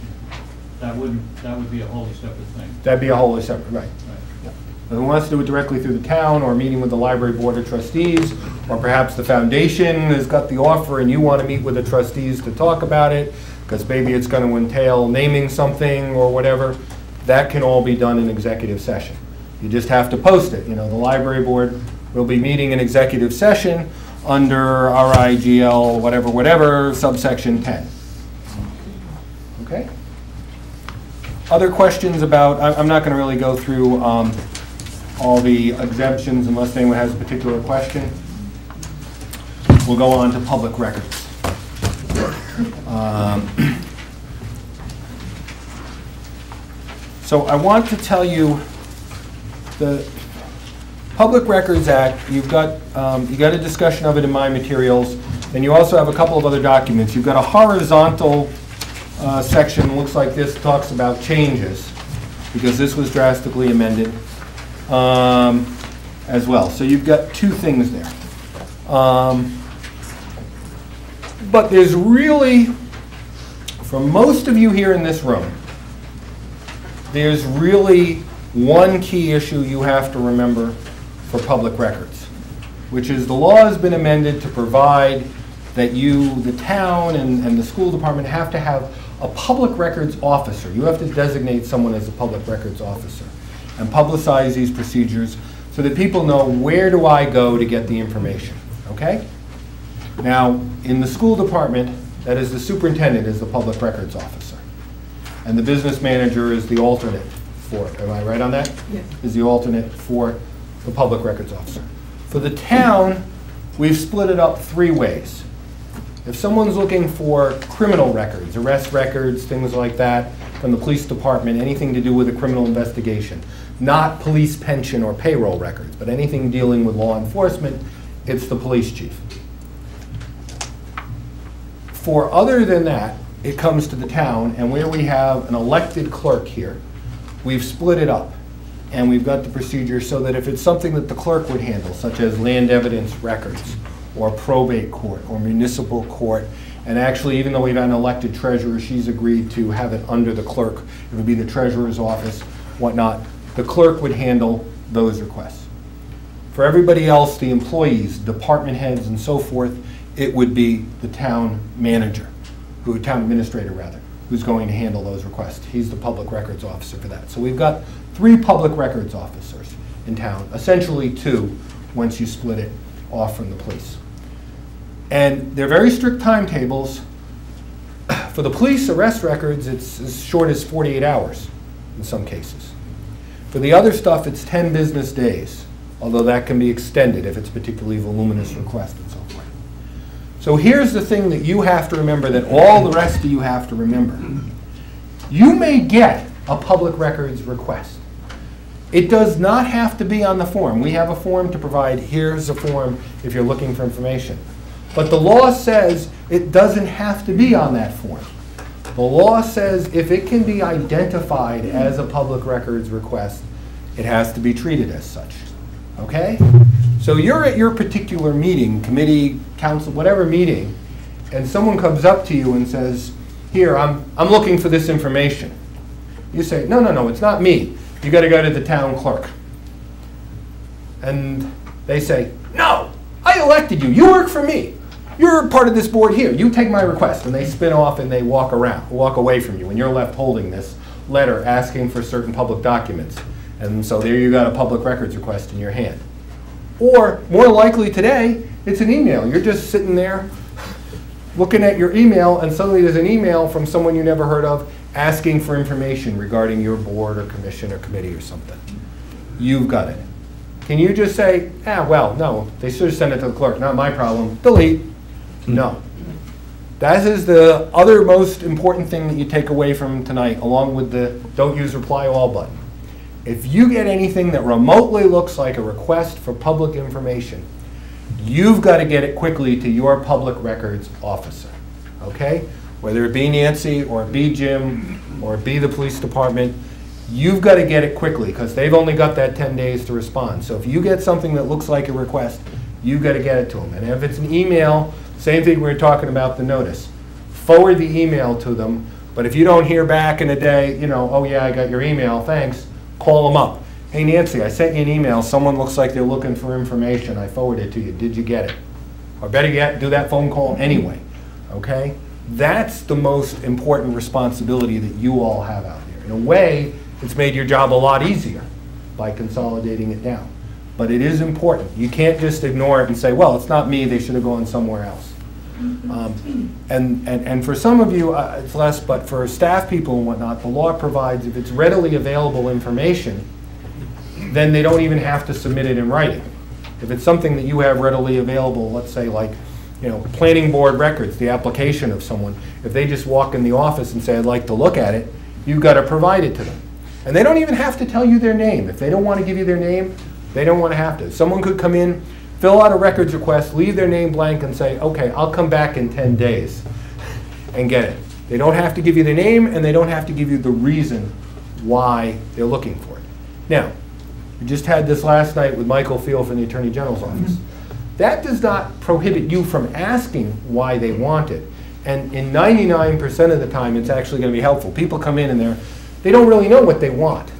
that would be a wholly separate thing. That'd be a wholly separate, right. Yeah. If he wants to do it directly through the town or meeting with the library board of trustees, or perhaps the foundation has got the offer and you want to meet with the trustees to talk about it, because maybe it's going to entail naming something or whatever, that can all be done in executive session. You just have to post it. You know, the library board will be meeting in executive session under RIGL whatever, subsection 10. Okay? Other questions about, I'm not going to really go through all the exemptions unless anyone has a particular question. We'll go on to public records. So I want to tell you the Public Records Act, you got a discussion of it in my materials, and you also have a couple of other documents. You've got a horizontal section, looks like this, talks about changes, because this was drastically amended as well. So you've got two things there. But there's really, for most of you here in this room, there's really one key issue you have to remember for public records, which is the law has been amended to provide that you, the town and the school department, have to have a public records officer. You have to designate someone as a public records officer and publicize these procedures so that people know, where do I go to get the information, okay? Now, in the school department, that is, the superintendent is the public records officer, and the business manager is the alternate for it. Am I right on that? Yes. Is the alternate for the public records officer. For the town, we've split it up 3 ways. If someone's looking for criminal records, arrest records, things like that, from the police department, anything to do with a criminal investigation, not police pension or payroll records, but anything dealing with law enforcement, it's the police chief. For other than that, it comes to the town, and where we have an elected clerk here, we've split it up. And we've got the procedure so that if it's something that the clerk would handle, such as land evidence records, or probate court, or municipal court, and actually, even though we've got an elected treasurer, she's agreed to have it under the clerk. It would be the treasurer's office, whatnot. The clerk would handle those requests. For everybody else, the employees, department heads, and so forth, it would be the town manager, town administrator rather, who's going to handle those requests. He's the public records officer for that. So we've got 3 public records officers in town, essentially 2 once you split it off from the police. And they're very strict timetables. For the police arrest records, it's as short as 48 hours in some cases. For the other stuff, it's 10 business days, although that can be extended if it's a particularly voluminous request and so forth. So here's the thing that you have to remember that all the rest of you have to remember. You may get a public records request. It does not have to be on the form. We have a form to provide. Here's a form if you're looking for information. But the law says it doesn't have to be on that form. The law says if it can be identified as a public records request, it has to be treated as such. Okay? So you're at your particular meeting, committee, council, whatever meeting, and someone comes up to you and says, here, I'm looking for this information. You say, no, it's not me. You got to go to the town clerk. And they say, no, I elected you. You work for me. You're part of this board here. You take my request. And they spin off and they walk away from you. And you're left holding this letter asking for certain public documents. And so there you got a public records request in your hand. Or more likely today, it's an email. You're just sitting there looking at your email, and suddenly there's an email from someone you never heard of asking for information regarding your board or commission or committee or something. You've got it. Can you just say, well, no, they should have sent it to the clerk, not my problem, delete? No. That is the other most important thing that you take away from tonight, along with the don't use reply all button. If you get anything that remotely looks like a request for public information, you've got to get it quickly to your public records officer, okay? Whether it be Nancy or it be Jim or it be the police department, you've got to get it quickly because they've only got that 10 days to respond. So if you get something that looks like a request, you've got to get it to them. And if it's an email, same thing we were talking about the notice. Forward the email to them, but if you don't hear back in a day, oh yeah, I got your email, thanks, call them up. Hey Nancy, I sent you an email. Someone looks like they're looking for information. I forwarded it to you. Did you get it? Or better yet, do that phone call anyway. Okay? That's the most important responsibility that you all have out there. In a way, it's made your job a lot easier by consolidating it down. But it is important. You can't just ignore it and say, well, it's not me. They should have gone somewhere else. And for some of you, it's less, but for staff people and whatnot, the law provides if it's readily available information, then they don't even have to submit it in writing. If it's something that you have readily available, let's say like, planning board records, the application of someone, if they just walk in the office and say, I'd like to look at it, you've got to provide it to them. And they don't even have to tell you their name. If they don't want to give you their name, they don't want to have to. Someone could come in, fill out a records request, leave their name blank and say, okay, I'll come back in 10 days and get it. They don't have to give you the name and they don't have to give you the reason why they're looking for it. Now, we just had this last night with Michael Field from the Attorney General's office. That does not prohibit you from asking why they want it. And in 99% of the time, it's actually going to be helpful. People come in and they don't really know what they want.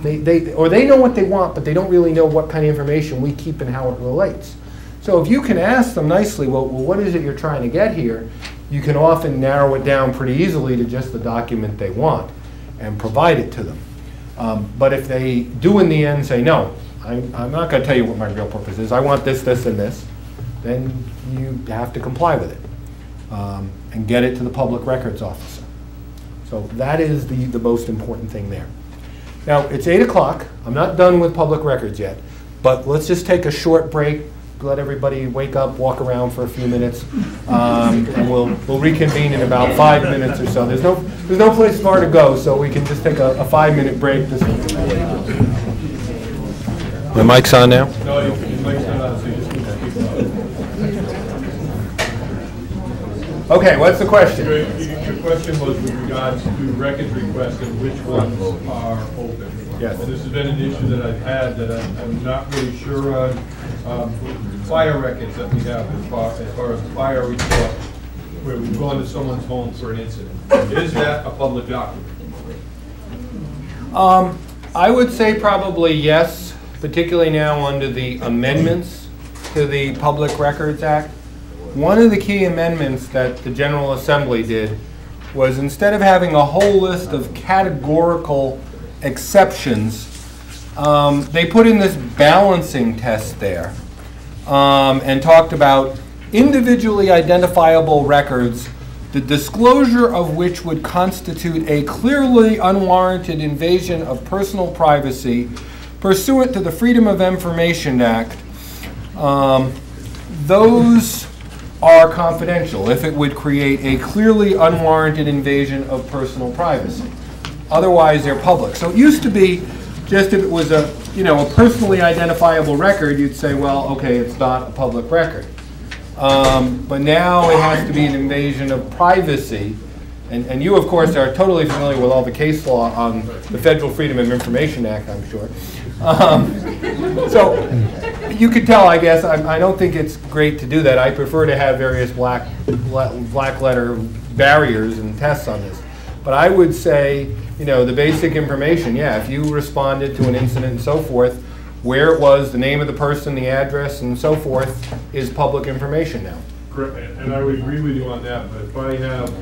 Or they know what they want, but they don't really know what kind of information we keep and how it relates. So if you can ask them nicely, well, what is it you're trying to get here? You can often narrow it down pretty easily to just the document they want and provide it to them. But if they do in the end say, no, I'm not going to tell you what my real purpose is. I want this, this, and this. Then you have to comply with it and get it to the public records officer. So that is the most important thing there. Now, it's 8 o'clock. I'm not done with public records yet. But let's just take a short break, let everybody wake up, walk around for a few minutes, and we'll reconvene in about 5 minutes or so. There's no place far to go, so we can just take a 5-minute break. My mic's on now? No, your mic's not on, so you just need to keep going. Okay, what's the question? Your question was with regards to records requests and which ones are open. Yes. And this has been an issue that I've had that I'm not really sure on. Fire records that we have as far as the fire report, where we've gone to someone's home for an incident. Is that a public document? I would say probably yes, particularly now under the amendments to the Public Records Act. One of the key amendments that the General Assembly did was instead of having a whole list of categorical exceptions, they put in this balancing test there and talked about individually identifiable records, the disclosure of which would constitute a clearly unwarranted invasion of personal privacy pursuant to the Freedom of Information Act. Those are confidential if it would create a clearly unwarranted invasion of personal privacy. Otherwise, they're public. So it used to be just if it was a personally identifiable record, you'd say, well, okay, it's not a public record. But now it has to be an invasion of privacy And you, of course, are totally familiar with all the case law on the Federal Freedom of Information Act, I'm sure. So you could tell, I guess, I don't think it's great to do that. I prefer to have various black letter barriers and tests on this. But I would say, you know, the basic information, yeah, if you responded to an incident and so forth, where it was, the name of the person, the address, and so forth, is public information now. Correct, and I would agree with you on that, but if I have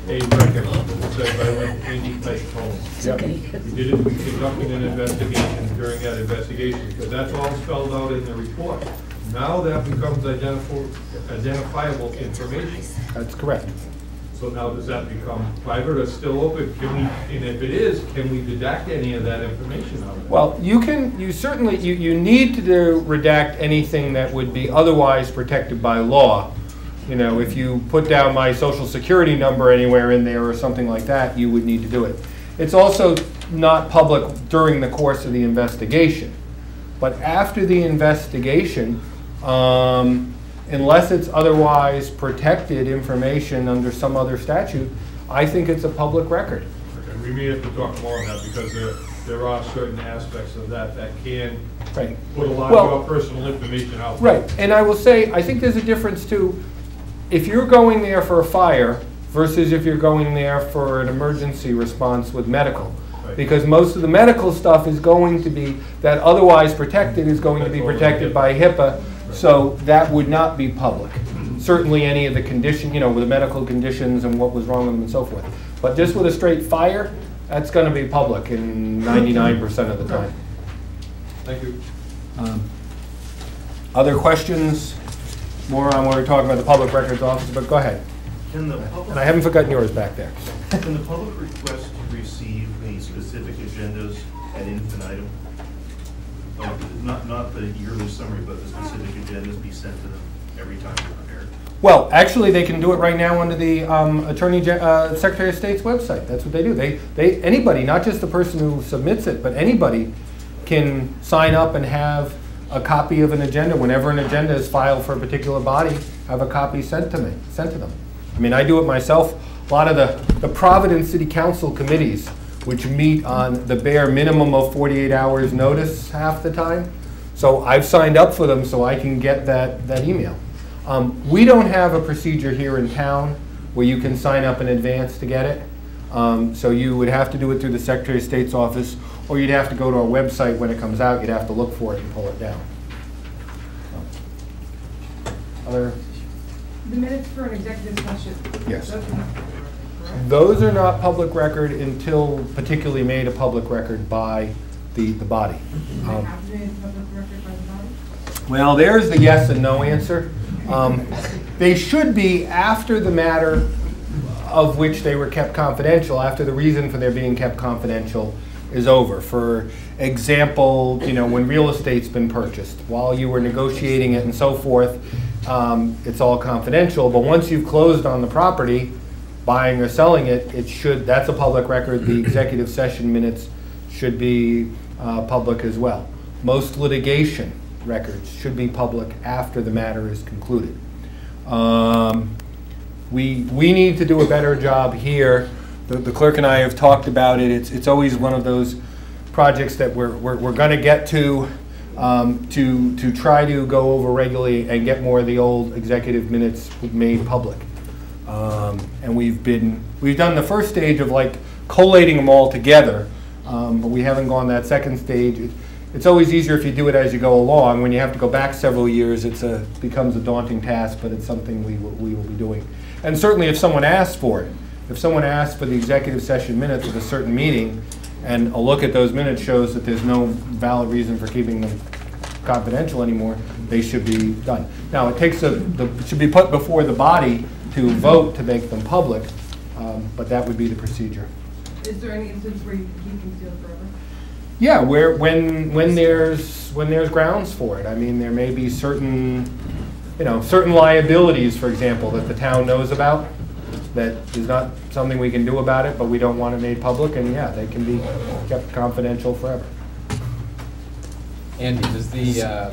a record that says I went to Andy Tyke's home, we conducted an investigation during that investigation, because that's all spelled out in the report. Now that becomes identifiable information. That's correct. So now does that become private or still open? Can we, and if it is, can we deduct any of that information out of it? Well, you certainly need to redact anything that would be otherwise protected by law. You know, if you put down my social security number anywhere in there or something like that, you would need to do it. It's also not public during the course of the investigation. But after the investigation, unless it's otherwise protected information under some other statute, I think it's a public record. Okay, we may have to talk more on that, because there are certain aspects of that can put a lot of our personal information out there. Right, and I will say, I think there's a difference too. If you're going there for a fire versus if you're going there for an emergency response with medical. Right. Because most of the medical stuff is going to be, that otherwise protected is going to be protected by HIPAA, so that would not be public. Certainly any of the condition, you know, with the medical conditions and what was wrong with them and so forth. But just with a straight fire, that's going to be public in 99% of the time. Thank you. Other questions? More on what we're talking about the Public Records Office, but go ahead. And I haven't forgotten yours back there. Can the public request to receive the specific agendas ad infinitum? Not the yearly summary, but the specific agendas be sent to them every time they're prepared? Well, actually, they can do it right now under the Secretary of State's website. That's what they do. Anybody, not just the person who submits it, but anybody can sign up and have a copy of an agenda. Whenever an agenda is filed for a particular body, have a copy sent to them. I mean, I do it myself. A lot of the Providence City Council committees, which meet on the bare minimum of 48 hours notice half the time. So I've signed up for them so I can get that email. We don't have a procedure here in town where you can sign up in advance to get it. So you would have to do it through the Secretary of State's office, or you'd have to go to our website when it comes out. You'd have to look for it and pull it down. Other? The minutes for an executive session. Yes. Those are not public record, correct? Those are not public record until particularly made a public record by the body. Do they have to be a public record by the body? Well, there's the yes and no answer. They should be after the matter of which they were kept confidential, after the reason for their being kept confidential is over. For example, you know, when real estate's been purchased, while you were negotiating it and so forth, it's all confidential. But once you've closed on the property, buying or selling it, that's a public record. The executive session minutes should be public as well. Most litigation records should be public after the matter is concluded. We need to do a better job here. The clerk and I have talked about it. It's always one of those projects that we're going to get to try to go over regularly and get more of the old executive minutes made public. And we've done the first stage of like collating them all together, but we haven't gone that second stage. It's always easier if you do it as you go along. When you have to go back several years, it becomes a daunting task, but it's something we will be doing. And certainly if someone asks for it, if someone asks for the executive session minutes of a certain meeting, and a look at those minutes shows that there's no valid reason for keeping them confidential anymore, they should be done. Now, it should be put before the body to vote to make them public, but that would be the procedure. Is there any instance where you can keep them sealed forever? Yeah, when there's grounds for it. I mean, there may be certain liabilities, for example, that the town knows about that is not something we can do about it, but we don't want it made public, and yeah, they can be kept confidential forever. Andy, does the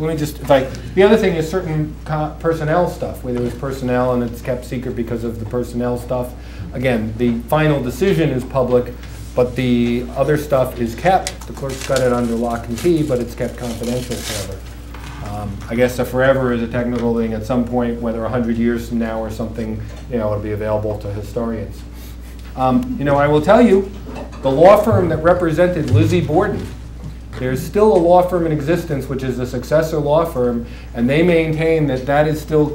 let me just, the other thing is certain personnel stuff, where there was personnel and it's kept secret because of the personnel stuff. Again, the final decision is public, but the other stuff is kept. The clerk's got it under lock and key, but it's kept confidential forever. I guess the forever is a technical thing. At some point, whether 100 years from now or something, it'll be available to historians. I will tell you, the law firm that represented Lizzie Borden, there's still a law firm in existence, which is a successor law firm, and they maintain that that is still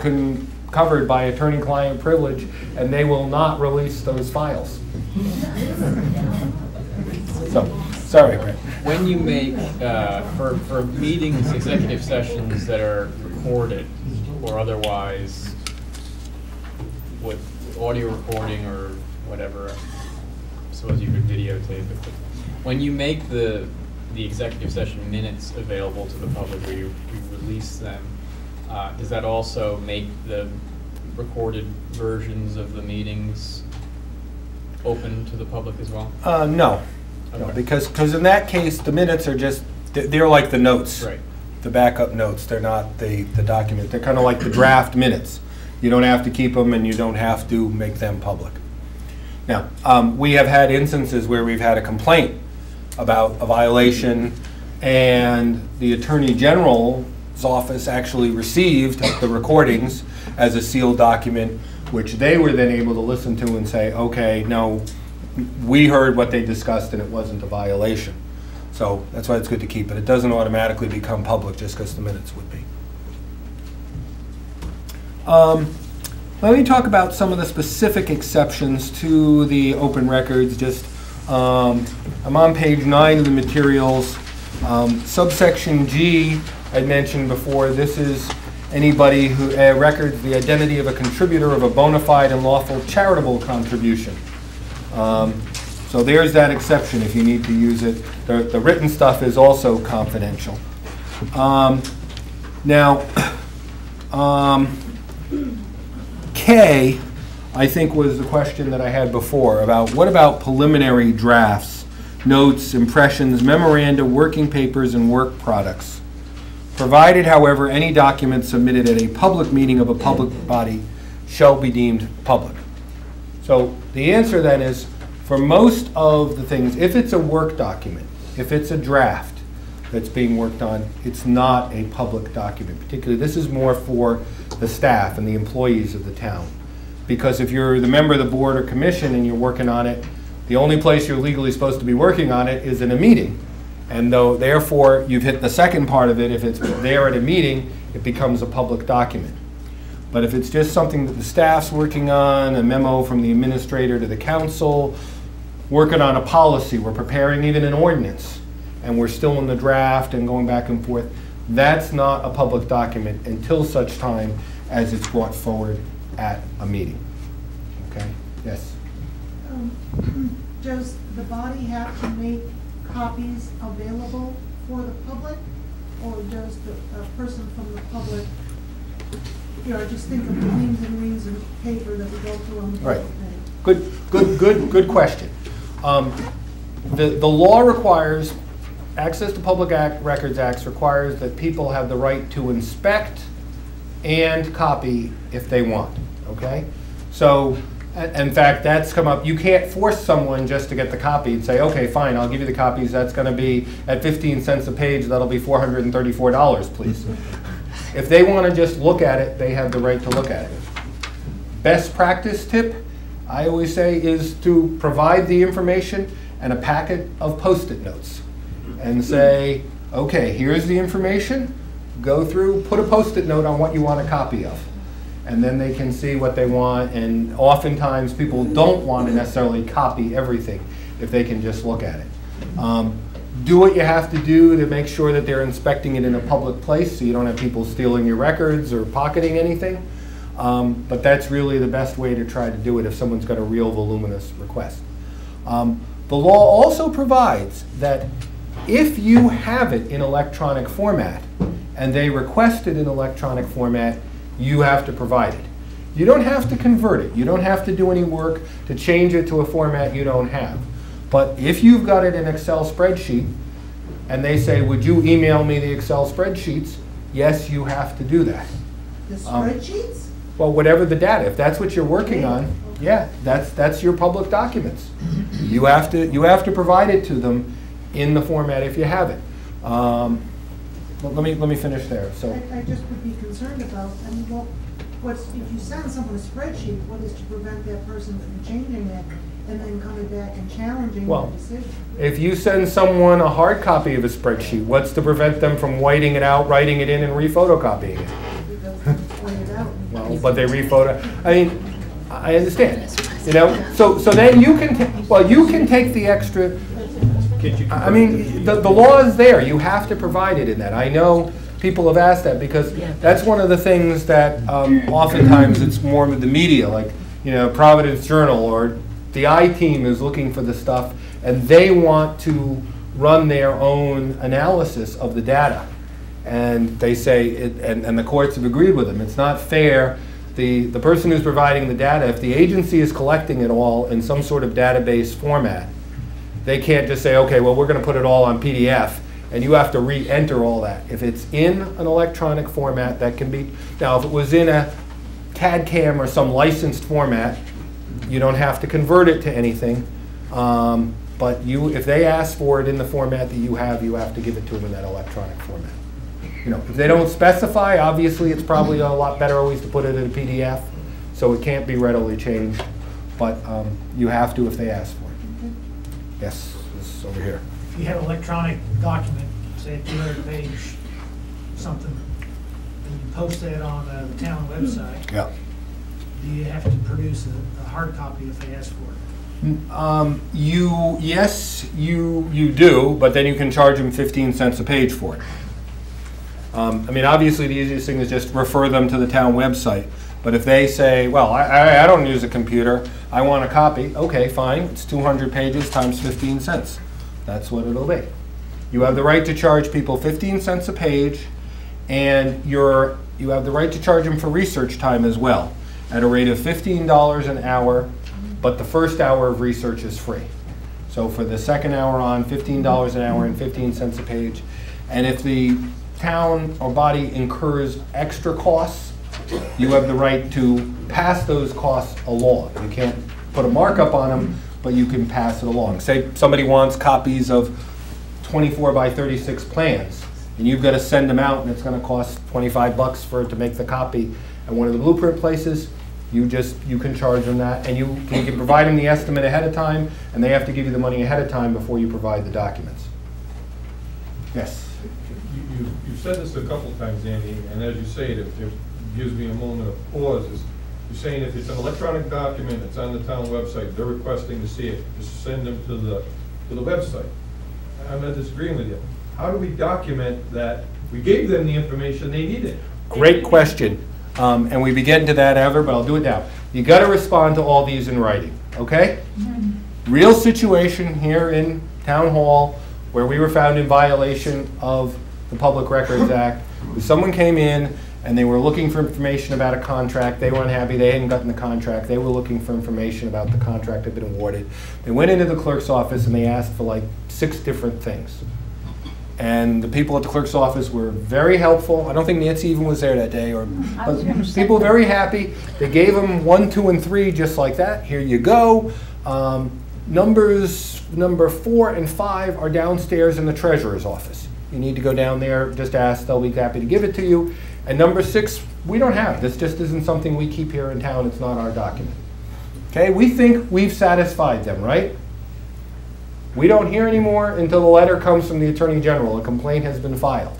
covered by attorney-client privilege, and they will not release those files. So, sorry, Brett. When you make, for meetings, executive sessions that are recorded or otherwise with audio recording or whatever, I suppose you could videotape it, but when you make the executive session minutes available to the public, or you release them, does that also make the recorded versions of the meetings open to the public as well? No. Okay. No, because in that case, the minutes are just, they're like the notes. Right. The backup notes. They're not the document. They're kind of like the draft minutes. You don't have to keep them, and you don't have to make them public. Now, we have had instances where we've had a complaint about a violation, and the Attorney General's office actually received the recordings as a sealed document, which they were then able to listen to and say, okay, no, we heard what they discussed and it wasn't a violation. So that's why it's good to keep it. It doesn't automatically become public just because the minutes would be. Let me talk about some of the specific exceptions to the open records. I'm on page 9 of the materials. Subsection G, I mentioned before, this is anybody who records the identity of a contributor of a bona fide and lawful charitable contribution. So there's that exception if you need to use it. The written stuff is also confidential. K, I think, was the question that I had before about what about preliminary drafts, notes, impressions, memoranda, working papers, and work products. Provided, however, any document submitted at a public meeting of a public body shall be deemed public. So the answer then is, for most of the things, if it's a work document, if it's a draft that's being worked on, it's not a public document. Particularly, this is more for the staff and the employees of the town. Because if you're the member of the board or commission and you're working on it, the only place you're legally supposed to be working on it is in a meeting. And therefore, you've hit the second part of it. If it's there at a meeting, it becomes a public document. But if it's just something that the staff's working on, a memo from the administrator to the council, working on a policy, we're preparing even an ordinance, and we're still in the draft and going back and forth, that's not a public document until such time as it's brought forward at a meeting. Okay? Yes? Does the body have to make copies available for the public, or does the person from the public, just think of the reams and reams of paper that we go through on the public meeting? Good question. The law requires, Access to Public Records Act requires that people have the right to inspect and copy if they want, okay? So, in fact, that's come up. You can't force someone just to get the copy and say, okay, fine, I'll give you the copies. That's going to be at 15 cents a page. That'll be $434, please. If they want to just look at it, they have the right to look at it. Best practice tip, I always say, is to provide the information and a packet of Post-it notes and say, okay, here's the information. Go through, put a Post-it note on what you want a copy of. And then they can see what they want, and oftentimes people don't want to necessarily copy everything if they can just look at it. Do what you have to do to make sure that they're inspecting it in a public place so you don't have people stealing your records or pocketing anything. But that's really the best way to try to do it if someone's got a real voluminous request. The law also provides that if you have it in electronic format and they request it in electronic format, you have to provide it. You don't have to convert it. You don't have to do any work to change it to a format you don't have. But if you've got it in Excel spreadsheet and they say, would you email me the Excel spreadsheets, yes, you have to do that. The spreadsheets? Well, whatever the data, if that's what you're working on, yeah, that's your public documents. You have to provide it to them in the format if you have it. But let me finish there. So I just would be concerned about, I mean, well, if you send someone a spreadsheet, what is to prevent that person from changing it and then coming back and challenging the decision? if you send someone a hard copy of a spreadsheet, what's to prevent them from whiting it out, writing it in, and re-photocopying it? Because they point it out. Well, but they re-photo. I mean, I understand. You know, so then you can you can take the extra. I mean, the law is there. You have to provide it in that. I know people have asked that because that's one of the things that oftentimes it's more with the media, like, you know, Providence Journal or the I-Team is looking for the stuff and they want to run their own analysis of the data. And they say, and the courts have agreed with them, it's not fair. The person who's providing the data, if the agency is collecting it all in some sort of database format, they can't just say, okay, well, we're going to put it all on PDF, and you have to re-enter all that. If it's in an electronic format, that can be, now if it was in a CAD/CAM or some licensed format, you don't have to convert it to anything. But if they ask for it in the format that you have to give it to them in that electronic format. You know, if they don't specify, obviously it's probably a lot better always to put it in a PDF, so it can't be readily changed. But you have to if they ask for it. Yes, this is over here. If you have an electronic document, say a 200-page something, and you post that on the town website, Yeah. do you have to produce a hard copy if they ask for it? Yes, you do, but then you can charge them 15 cents a page for it. I mean, obviously the easiest thing is just refer them to the town website. But if they say, well, I don't use a computer, I want a copy, okay, fine, it's 200 pages times 15 cents. That's what it'll be. You have the right to charge people 15 cents a page, and you have the right to charge them for research time as well, at a rate of $15 an hour, but the first hour of research is free. So for the second hour on, $15 an hour and 15 cents a page. And if the town or body incurs extra costs, you have the right to pass those costs along. You can't put a markup on them, but you can pass it along. Say somebody wants copies of 24 by 36 plans, and you've got to send them out, and it's going to cost 25 bucks for it to make the copy at one of the blueprint places. You can charge them that, and you can provide them the estimate ahead of time, and they have to give you the money ahead of time before you provide the documents. Yes? You've said this a couple times, Andy, and as you say it gives me a moment of pause. You're saying if it's an electronic document, it's on the town website, they're requesting to see it, just send them to the website. I'm not disagreeing with you. How do we document that we gave them the information they needed? Great question. And we be getting to that ever, but I'll do it now. You got to respond to all these in writing, okay? Real situation here in Town Hall where we were found in violation of the Public Records Act. Someone came in and they were looking for information about a contract. They were unhappy. They hadn't gotten the contract. They were looking for information about the contract that had been awarded. They went into the clerk's office and they asked for like 6 different things. And the people at the clerk's office were very helpful. I don't think Nancy even was there that day. But people were very happy. They gave them 1, 2, and 3 just like that. Here you go. Number 4 and 5 are downstairs in the treasurer's office. You need to go down there, just ask, they'll be happy to give it to you. And number 6, we don't have. This just isn't something we keep here in town. It's not our document. Okay, we think we've satisfied them, right? We don't hear anymore until the letter comes from the Attorney General. A complaint has been filed.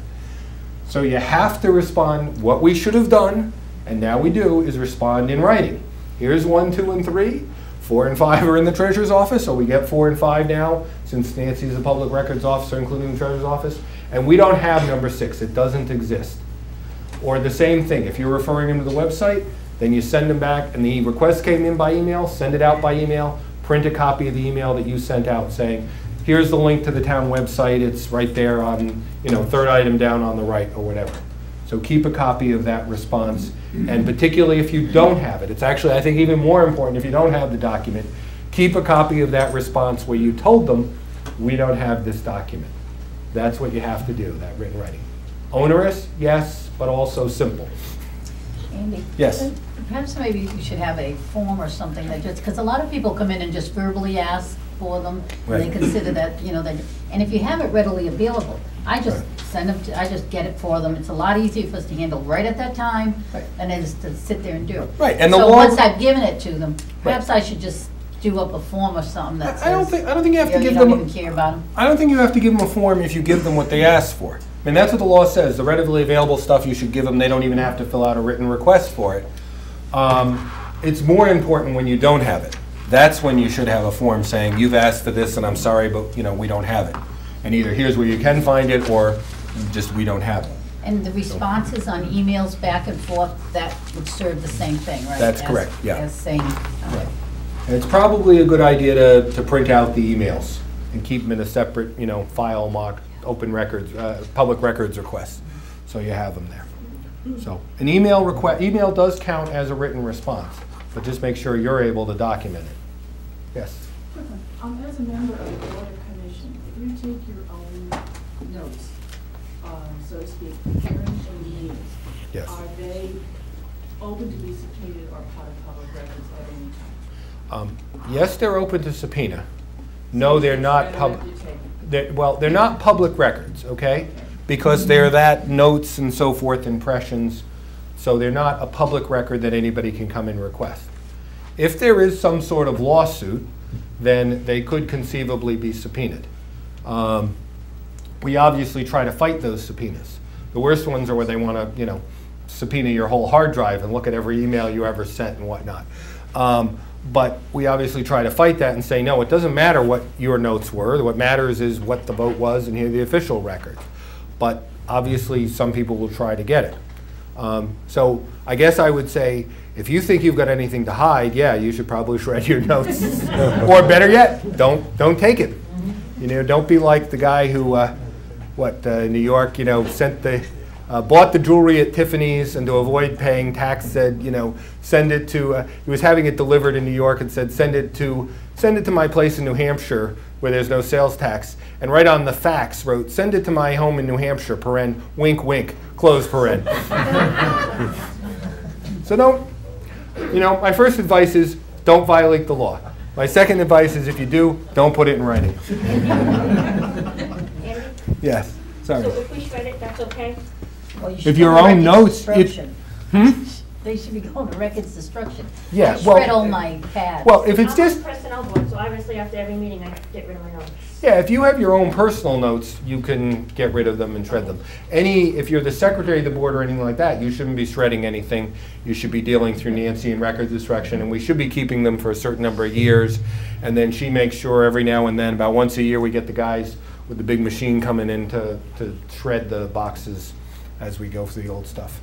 So you have to respond. What we should have done, and now we do, is respond in writing. Here's 1, 2, and 3. 4 and 5 are in the treasurer's office, so we get 4 and 5 now, since Nancy's a public records officer, including the treasurer's office. And we don't have number 6. It doesn't exist. Or the same thing, if you're referring them to the website, then you send them back, and the request came in by email, send it out by email, print a copy of the email that you sent out saying, here's the link to the town website, it's right there on, 3rd item down on the right or whatever. So keep a copy of that response, and particularly if you don't have it, it's actually, I think, even more important if you don't have the document, keep a copy of that response where you told them, we don't have this document. That's what you have to do, that written writing. Onerous, yes, but also simple. Andy? Yes. Perhaps maybe you should have a form or something that just, because a lot of people come in and just verbally ask for them. And they Right. consider that, you know, that, and if you have it readily available, I just Right. send them, I just get it for them. It's a lot easier for us to handle right at that time Right. than it is to sit there and do it. Right, and the So law- once I've given it to them, perhaps I should just do up a form or something that says. I don't think you have to give You them. don't even care about them. I don't think you have to give them a form if you give them what they ask for. I mean, that's what the law says. The readily available stuff you should give them. They don't even have to fill out a written request for it. It's more important when you don't have it. That's when you should have a form saying, you've asked for this and I'm sorry, but you know, we don't have it. And either here's where you can find it or just we don't have it. And the responses on emails back and forth, that would serve the same thing, right? That's As- correct, yeah. As saying, okay. And it's probably a good idea to print out the emails and keep them in a separate, you know, file marked open records, public records requests, so you have them there. So an email does count as a written response, but just make sure you're able to document it. Yes? As a member of the Board of Commission, if you take your own notes, so to speak, preparing for meetings, Yes. are they open to be subpoenaed or part of public records at any time? Yes, they're open to subpoena. No, they're not public. They're not public records, okay? Because they're that notes and so forth, impressions, so they're not a public record that anybody can come and request. If there is some sort of lawsuit, then they could conceivably be subpoenaed. We obviously try to fight those subpoenas. The worst ones are where they want to, you know, subpoena your whole hard drive and look at every email you ever sent and whatnot. But we obviously try to fight that and say, no, it doesn't matter what your notes were. What matters is what the vote was and here are the official records. But obviously, some people will try to get it. So I guess I would say, if you think you've got anything to hide, yeah, you should probably shred your notes. Or better yet, don't take it. You know, don't be like the guy who, in New York, you know, bought the jewelry at Tiffany's and to avoid paying tax said, you know, send it to, he was having it delivered in New York and said, send it to my place in New Hampshire where there's no sales tax. And right on the fax wrote, send it to my home in New Hampshire, paren, wink, wink, close paren. So don't, you know, my first advice is don't violate the law. My second advice is if you do, don't put it in writing. Yes, sorry. So if we shred it, that's okay? Well, you should If your go to own records notes, destruction. They should be going to records destruction. Yeah, I well- shred all my pads. Well, if it's I'm just, on the personnel board, so obviously after every meeting, I get rid of my notes. yeah, if you have your own personal notes, you can get rid of them and shred them. If you're the secretary of the board or anything like that, you shouldn't be shredding anything. You should be dealing through Nancy and records destruction, and we should be keeping them for a certain number of years. And then she makes sure every now and then, about once a year, we get the guys with the big machine coming in to shred the boxes as we go through the old stuff.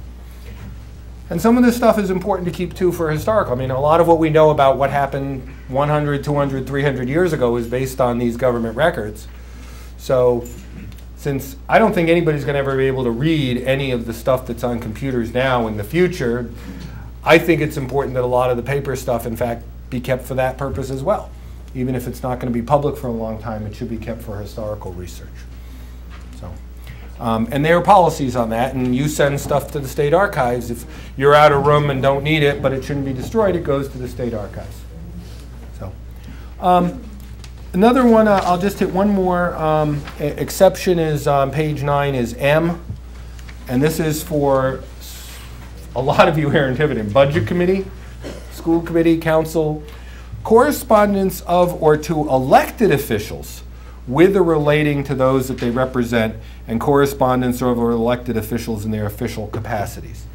And some of this stuff is important to keep too for historical. I mean, a lot of what we know about what happened 100, 200, 300 years ago is based on these government records. So since I don't think anybody's going to ever be able to read any of the stuff that's on computers now in the future, I think it's important that a lot of the paper stuff, in fact, be kept for that purpose as well. Even if it's not going to be public for a long time, it should be kept for historical research. So. And there are policies on that, and you send stuff to the state archives. If you're out of room and don't need it, but it shouldn't be destroyed, it goes to the state archives. So, another one, I'll just hit one more exception is on page 9 is M, and this is for a lot of you here in Tiverton. Budget committee, school committee, council, correspondence of or to elected officials with or relating to those that they represent, and correspondence of or elected officials in their official capacities.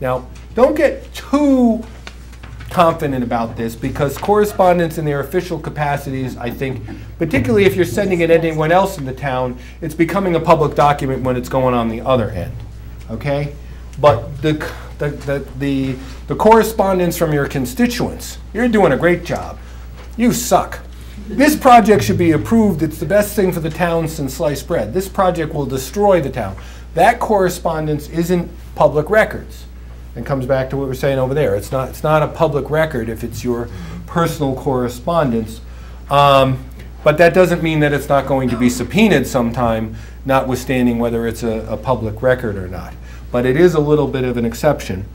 Now, don't get too confident about this, because correspondence in their official capacities, I think, particularly if you're sending it to anyone else in the town, it's becoming a public document when it's going on the other end, okay? But the correspondence from your constituents, you're doing a great job. You suck. This project should be approved. It's the best thing for the town since sliced bread. This project will destroy the town. That correspondence isn't public records. And comes back to what we're saying over there. It's not a public record if it's your personal correspondence. But that doesn't mean that it's not going to be subpoenaed sometime, notwithstanding whether it's a public record or not. But it is a little bit of an exception.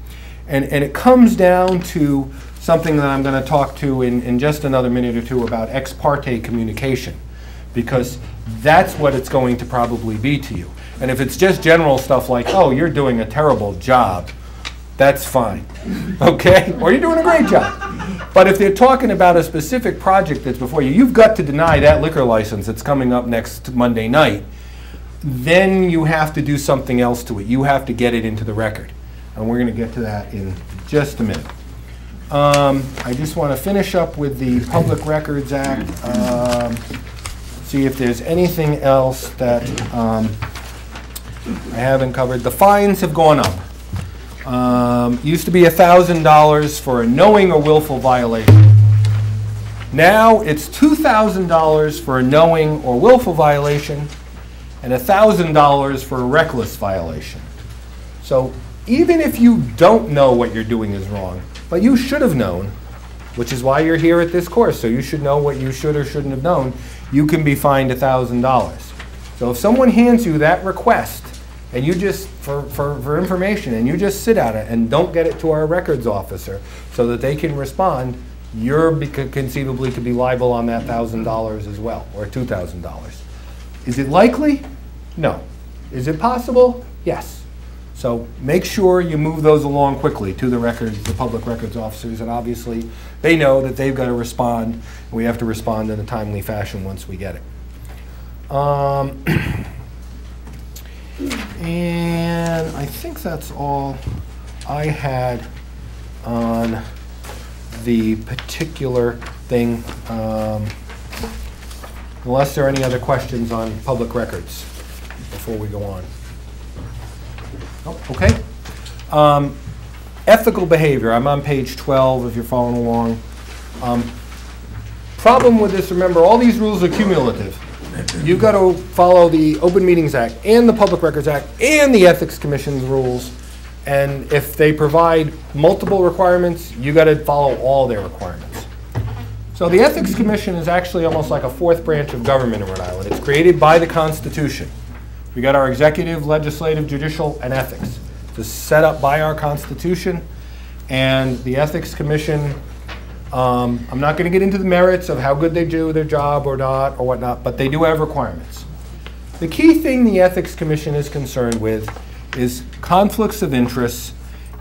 And it comes down to something that I'm going to talk to in just another minute or two about ex parte communication, because that's what it's going to probably be to you. And if it's just general stuff like, oh, you're doing a terrible job, that's fine, okay? Or you're doing a great job. But if they're talking about a specific project that's before you, you've got to deny that liquor license that's coming up next Monday night, then you have to do something else to it. You have to get it into the record. And we're going to get to that in just a minute. I just want to finish up with the Public Records Act, see if there's anything else that I haven't covered. The fines have gone up. Used to be $1,000 for a knowing or willful violation. Now it's $2,000 for a knowing or willful violation and $1,000 for a reckless violation. So even if you don't know what you're doing is wrong, but you should have known, which is why you're here at this course, so you should know what you should or shouldn't have known, you can be fined $1,000. So if someone hands you that request, and you just, for information, and you just sit at it and don't get it to our records officer so that they can respond, you're conceivably could be liable on that $1,000 as well, or $2,000. Is it likely? No. Is it possible? Yes. So make sure you move those along quickly to the records, the public records officers, and obviously they know that they've got to respond, and we have to respond in a timely fashion once we get it. And I think that's all I had on the particular thing, unless there are any other questions on public records before we go on. Oh, okay. Ethical behavior. I'm on page 12 if you're following along. Problem with this, remember, all these rules are cumulative. You've got to follow the Open Meetings Act and the Public Records Act and the Ethics Commission's rules. And if they provide multiple requirements, you've got to follow all their requirements. So the Ethics Commission is actually almost like a fourth branch of government in Rhode Island. It's created by the Constitution. We got our executive, legislative, judicial, and ethics. It's set up by our Constitution. And the Ethics Commission, I'm not going to get into the merits of how good they do their job or not or whatnot, but they do have requirements. The key thing the Ethics Commission is concerned with is conflicts of interest,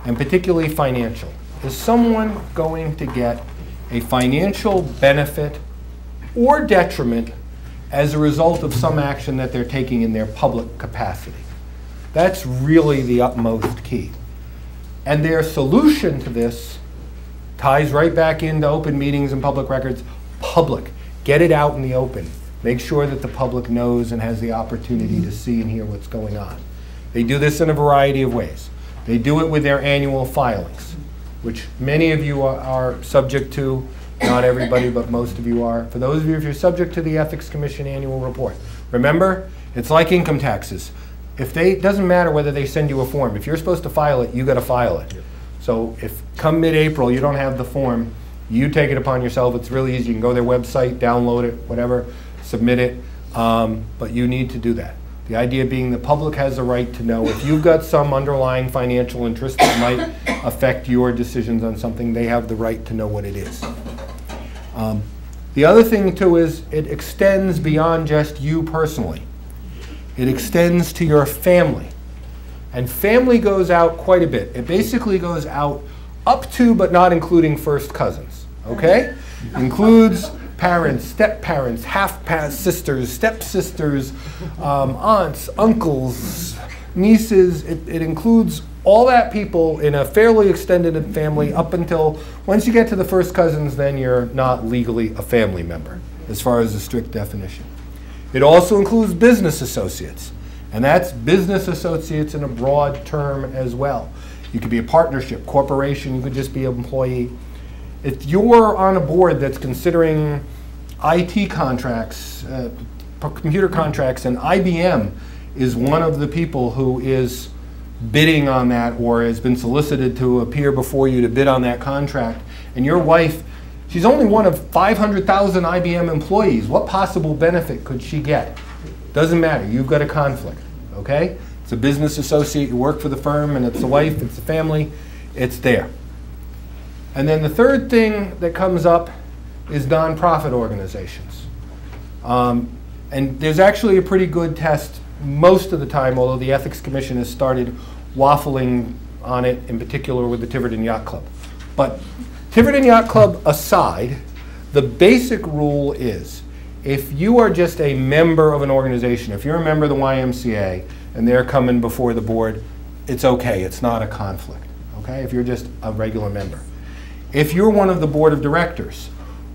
and particularly financial. Is someone going to get a financial benefit or detriment as a result of some action that they're taking in their public capacity? That's really the utmost key. And their solution to this ties right back into open meetings and public records. Public. Get it out in the open. Make sure that the public knows and has the opportunity to see and hear what's going on. They do this in a variety of ways. They do it with their annual filings, which many of you are subject to. Not everybody, but most of you are. For those of you, if you're subject to the Ethics Commission annual report, remember, it's like income taxes. It doesn't matter whether they send you a form. If you're supposed to file it, you got to file it. So if come mid-April you don't have the form, you take it upon yourself. It's really easy. You can go to their website, download it, whatever, submit it, but you need to do that. The idea being the public has a right to know if you've got some underlying financial interest that might affect your decisions on something, they have the right to know what it is. The other thing too is it extends beyond just you personally. It extends to your family. And family goes out quite a bit. It basically goes out up to but not including first cousins, okay? Includes parents, step-parents, half-sisters, step-sisters, aunts, uncles, nieces. It includes all that people in a fairly extended family up until, once you get to the first cousins, then you're not legally a family member, as far as the strict definition. It also includes business associates. And that's business associates in a broad term as well. You could be a partnership, corporation, you could just be an employee. If you're on a board that's considering IT contracts, computer contracts, and IBM is one of the people who is bidding on that or has been solicited to appear before you to bid on that contract, and your wife, She's only one of 500,000 IBM employees. What possible benefit could she get? Doesn't matter. You've got a conflict, okay? It's a business associate. You work for the firm, and it's a wife, it's a family. It's there. And then the third thing that comes up is nonprofit organizations. And there's actually a pretty good test most of the time, although the Ethics Commission has started waffling on it, in particular with the Tiverton Yacht Club. But Tiverton Yacht Club aside, the basic rule is if you are just a member of an organization, if you're a member of the YMCA and they're coming before the board, it's okay, it's not a conflict, okay, if you're just a regular member. If you're one of the board of directors,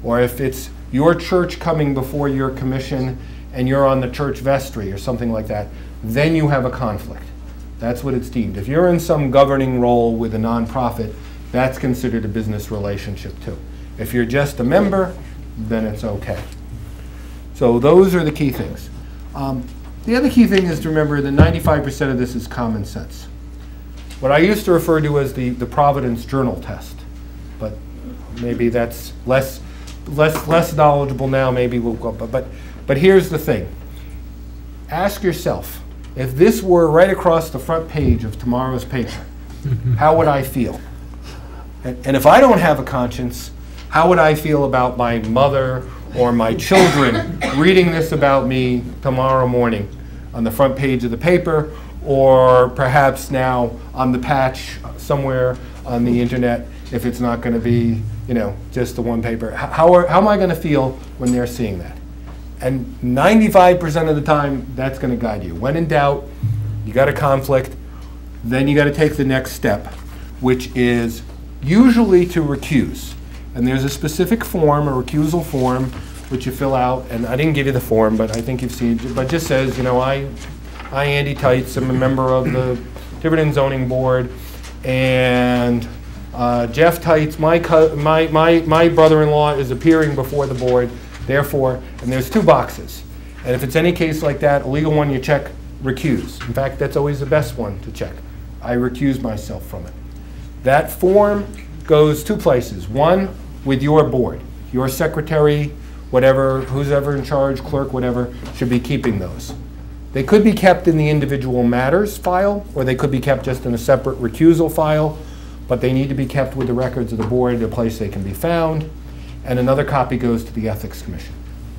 or if it's your church coming before your commission and you're on the church vestry or something like that, then you have a conflict. That's what it's deemed. If you're in some governing role with a nonprofit, that's considered a business relationship too. If you're just a member, then it's okay. So those are the key things. The other key thing is to remember that 95% of this is common sense. What I used to refer to as the Providence Journal test, but maybe that's less knowledgeable now, maybe we'll go, but here's the thing. Ask yourself, if this were right across the front page of tomorrow's paper, how would I feel? And if I don't have a conscience, how would I feel about my mother or my children reading this about me tomorrow morning on the front page of the paper, or perhaps now on the patch somewhere on the internet, if it's not going to be, you know, just the one paper? How am I going to feel when they're seeing that? And 95% of the time, that's going to guide you. When in doubt, you got a conflict, then you got to take the next step, which is usually to recuse. And there's a specific form, a recusal form, which you fill out. And I didn't give you the form, but I think you've seen it. But it just says, you know, I Andy Tights, am a member of the Tiverton Zoning Board, and Jeff Tights, my brother-in-law, is appearing before the board. Therefore, and there's two boxes. And if it's any case like that, a legal one, you check recuse. In fact, that's always the best one to check. I recuse myself from it. That form goes two places. One, with your board. Your secretary, whatever, who's ever in charge, clerk, whatever, should be keeping those. They could be kept in the individual matters file, or they could be kept just in a separate recusal file, but they need to be kept with the records of the board at a place they can be found. And another copy goes to the Ethics Commission.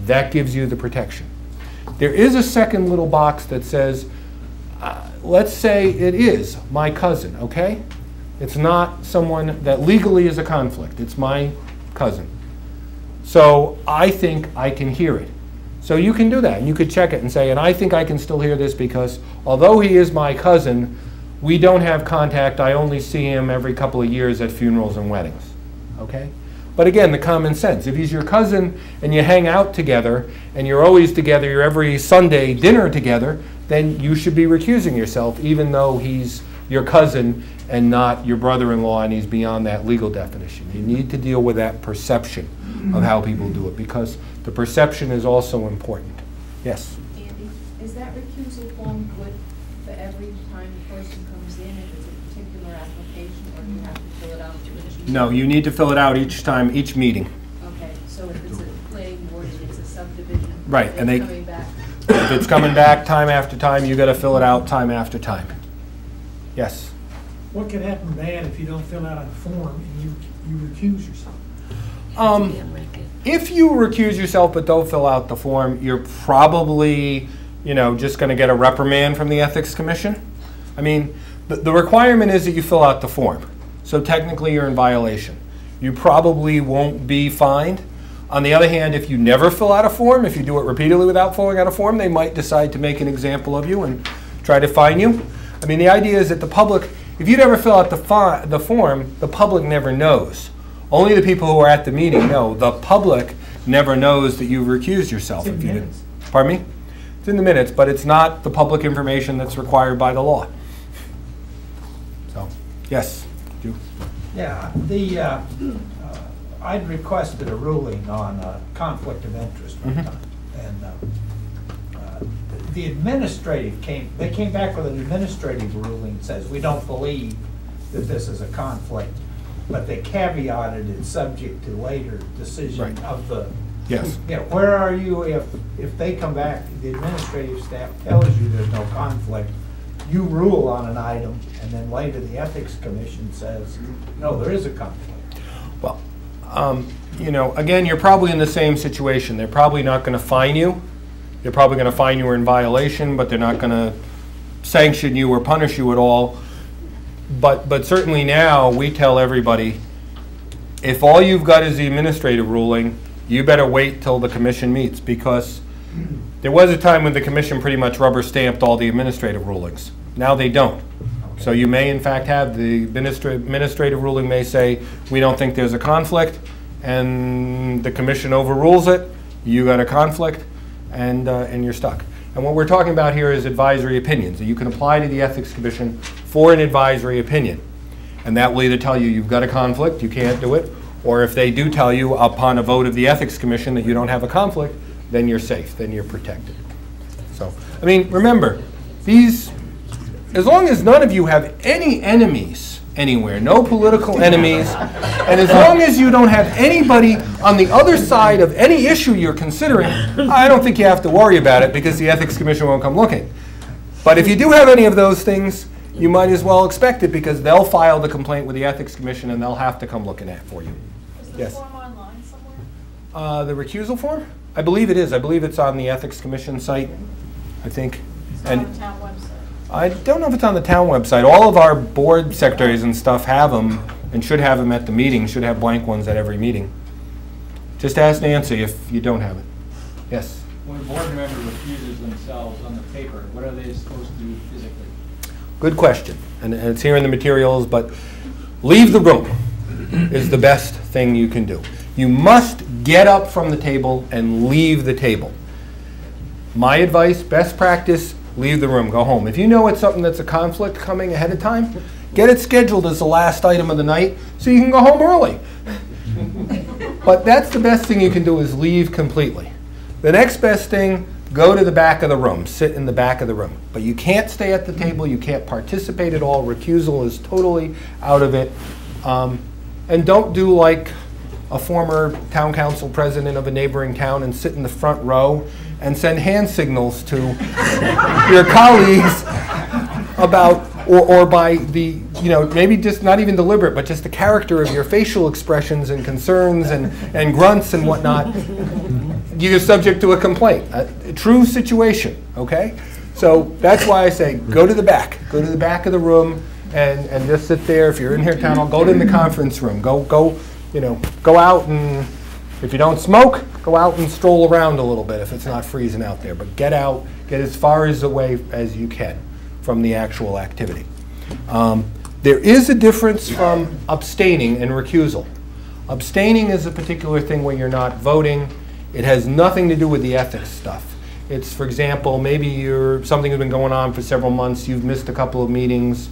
That gives you the protection. There is a second little box that says, let's say it is my cousin, okay? It's not someone that legally is a conflict. It's my cousin. So I think I can hear it. So you can do that, and you could check it and say, and I think I can still hear this because although he is my cousin, we don't have contact. I only see him every couple of years at funerals and weddings, okay? But again, the common sense. If he's your cousin and you hang out together and you're always together, you're every Sunday dinner together, then you should be recusing yourself even though he's your cousin and not your brother-in-law and he's beyond that legal definition. You need to deal with that perception of how people do it because the perception is also important. Yes? Andy, is that recusal form good for every time a person comes in if it's a particular application, or do you have to fill it out to each? No, you need to fill it out each time, each meeting. Okay, so if it's a planning board, it's a subdivision. Right, and they, coming back. if it's coming back time after time, you got to fill it out time after time. Yes? What could happen bad if you don't fill out a form and you recuse yourself? If you recuse yourself but don't fill out the form, you're probably, you know, just going to get a reprimand from the Ethics Commission. I mean, the requirement is that you fill out the form. So technically you're in violation. You probably won't be fined. On the other hand, if you never fill out a form, if you do it repeatedly without filling out a form, they might decide to make an example of you and try to fine you. I mean, the idea is that the public, if you never fill out the form, the public never knows. Only the people who are at the meeting know. The public never knows that you've recused yourself. It's in the minutes. Pardon me? It's in the minutes, but it's not the public information that's required by the law. So, yes? You? Yeah, I'd requested a ruling on conflict of interest one time, and the administrative they came back with an administrative ruling that says we don't believe that this is a conflict. but they caveated it subject to later decision Right. of the, Yes. you know, where are you if they come back, the administrative staff tells you there's no conflict, you rule on an item, and then later the Ethics Commission says, no, there is a conflict. Well, you know, again, you're probably in the same situation. They're probably not going to fine you. They're probably going to fine you or in violation, but they're not going to sanction you or punish you at all. But certainly now, we tell everybody, if all you've got is the administrative ruling, you better wait till the commission meets, because there was a time when the commission pretty much rubber stamped all the administrative rulings. Now they don't. So you may in fact have the administrative ruling may say, we don't think there's a conflict, and the commission overrules it, you got a conflict, and you're stuck. And what we're talking about here is advisory opinions that you can apply to the Ethics Commission for an advisory opinion. And that will either tell you you've got a conflict, you can't do it, or if they do tell you upon a vote of the Ethics Commission that you don't have a conflict, then you're safe, then you're protected. So, I mean, remember, these, as long as none of you have any enemies anywhere, no political enemies, and as long as you don't have anybody on the other side of any issue you're considering, I don't think you have to worry about it, because the Ethics Commission won't come looking. But if you do have any of those things, you might as well expect it, because they'll file the complaint with the Ethics Commission and they'll have to come looking at it for you. Is the Yes. form online somewhere? The recusal form? I believe it is. I believe it's on the Ethics Commission site, I think. It's not on the town website. I don't know if it's on the town website. All of our board secretaries and stuff have them, and should have them at the meeting, should have blank ones at every meeting. Just ask Nancy if you don't have it. Yes? When a board member refuses themselves on the paper, what are they supposed to do physically? Good question. And it's here in the materials, but leave the room is the best thing you can do. You must get up from the table and leave the table. My advice, best practice, leave the room, go home. If you know it's something that's a conflict coming ahead of time, get it scheduled as the last item of the night so you can go home early. But that's the best thing you can do, is leave completely. The next best thing, go to the back of the room, sit in the back of the room. But you can't stay at the table, you can't participate at all, recusal is totally out of it. And don't do like a former town council president of a neighboring town and sit in the front row and send hand signals to your colleagues about, or by the, you know, maybe just not even deliberate, but just the character of your facial expressions and concerns and grunts and whatnot. You're subject to a complaint, a true situation, okay? So that's why I say go to the back of the room and just sit there. If you're in here town hall, go to the conference room, go out, and if you don't smoke, go out and stroll around a little bit if it's not freezing out there. But get out, get as far away as you can from the actual activity. There is a difference from abstaining and recusal. Abstaining is a particular thing where you're not voting. It has nothing to do with the ethics stuff. It's, for example, maybe something has been going on for several months, you've missed a couple of meetings.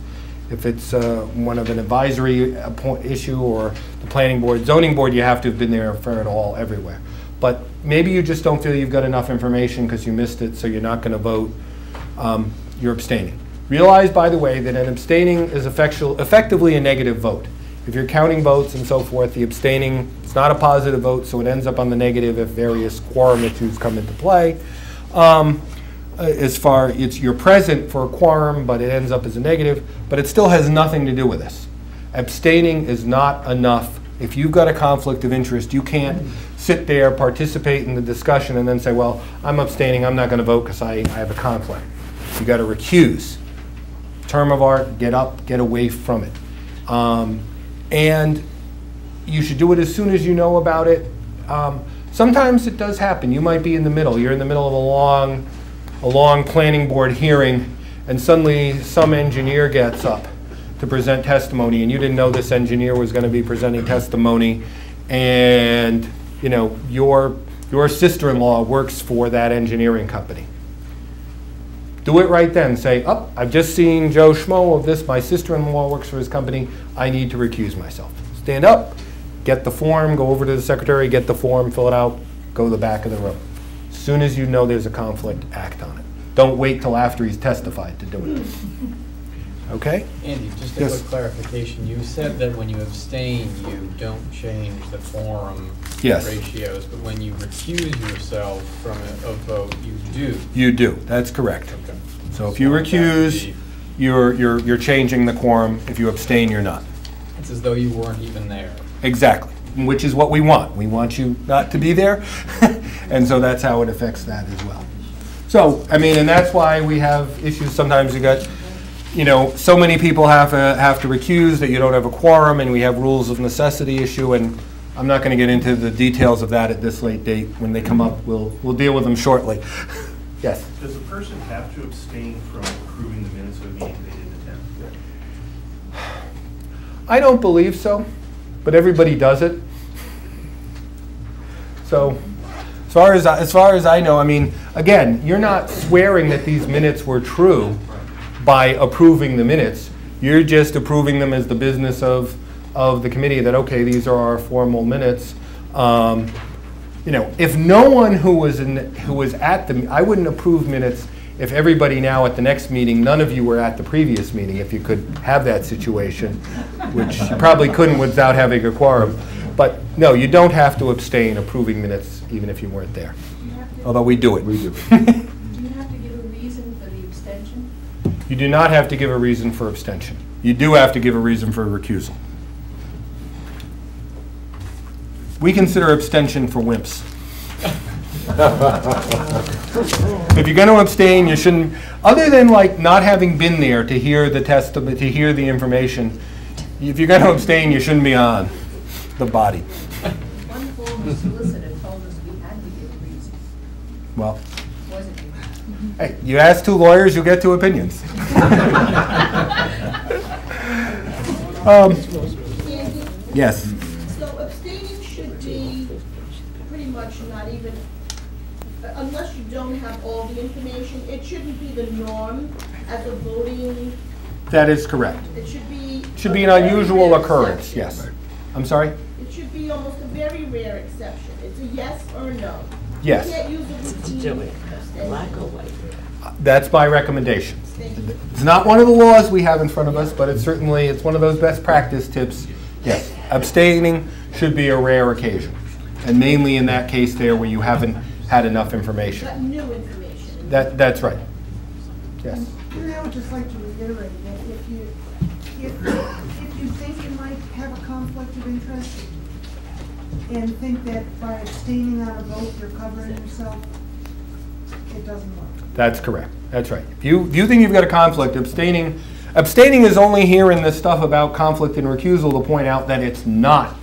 If it's one of an advisory issue or the planning board, zoning board, you have to have been there for it all everywhere. But maybe you just don't feel you've got enough information because you missed it, so you're not going to vote. You're abstaining. Realize, by the way, that an abstaining is effectively a negative vote. If you're counting votes and so forth, the abstaining, it's not a positive vote, so it ends up on the negative if various quorum issues come into play. As far as you're present for a quorum, but it ends up as a negative, but it still has nothing to do with this. Abstaining is not enough. If you've got a conflict of interest, you can't sit there, participate in the discussion, and then say, well, I'm abstaining, I'm not going to vote because I have a conflict. You got to recuse. Term of art, get up, get away from it. And you should do it as soon as you know about it. Sometimes it does happen. You might be in the middle. You're in the middle of a long planning board hearing, and suddenly some engineer gets up to present testimony, and you didn't know this engineer was going to be presenting testimony, and you know your sister-in-law works for that engineering company. Do it right then. Say, oh, I've just seen Joe Schmo of this. My sister-in-law works for his company. I need to recuse myself. Stand up, get the form, go over to the secretary, get the form, fill it out, go to the back of the room. As soon as you know there's a conflict, act on it. Don't wait till after he's testified to do it. Okay? Andy, just a Yes. quick clarification. You said that when you abstain, you don't change the quorum Yes. ratios, but when you recuse yourself from a vote, you do. You do, that's correct. Okay. So if you recuse, you're changing the quorum. If you abstain, you're not. It's as though you weren't even there. Exactly, which is what we want. We want you not to be there, and so that's how it affects that as well. So, I mean, and that's why we have issues. Sometimes you got, you know, so many people have to recuse that you don't have a quorum, and we have rules of necessity issue, and I'm not going to get into the details of that at this late date. When they come up, we'll deal with them shortly. Yes? Does a person have to abstain from approving the minutes of a meeting they didn't attend? I don't believe so, but everybody does it. So, as far as I know, I mean, again, you're not swearing that these minutes were true by approving the minutes. You're just approving them as the business of the committee, that, okay, these are our formal minutes. You know, if no one who was at the, I wouldn't approve minutes if everybody now at the next meeting, none of you were at the previous meeting, if you could have that situation, which you probably couldn't without having a quorum. But no, you don't have to abstain approving minutes even if you weren't there. Although we do it. We do. Do you have to give a reason for the abstention? You do not have to give a reason for abstention. You do have to give a reason for recusal. We consider abstention for wimps. If you're going to abstain, you shouldn't, other than like not having been there to hear the testimony, to hear the information, if you're going to abstain, you shouldn't be on the body. One former solicitor told us we had to give a reason. Well, Wasn't you? hey, you ask two lawyers, you get two opinions. Yes. So abstaining should be pretty much not even, unless you don't have all the information, it shouldn't be the norm as a voting. That is correct. It should be. Should be an unusual occurrence, yes. I'm sorry? It should be almost a very rare exception. It's a yes or a no. Yes. You can't use a routine abstention. That's my recommendation. It's not one of the laws we have in front of us, but it's certainly, it's one of those best practice tips. Yes, abstaining should be a rare occasion, and mainly in that case there where you haven't had enough information. Got new information. That's right. Yes. And I would just like to reiterate that if you think you might have a conflict of interest and think that by abstaining on a vote you're covering yourself, it doesn't work. That's correct. That's right. If you think you've got a conflict, abstaining is only here in this stuff about conflict and recusal to point out that it's not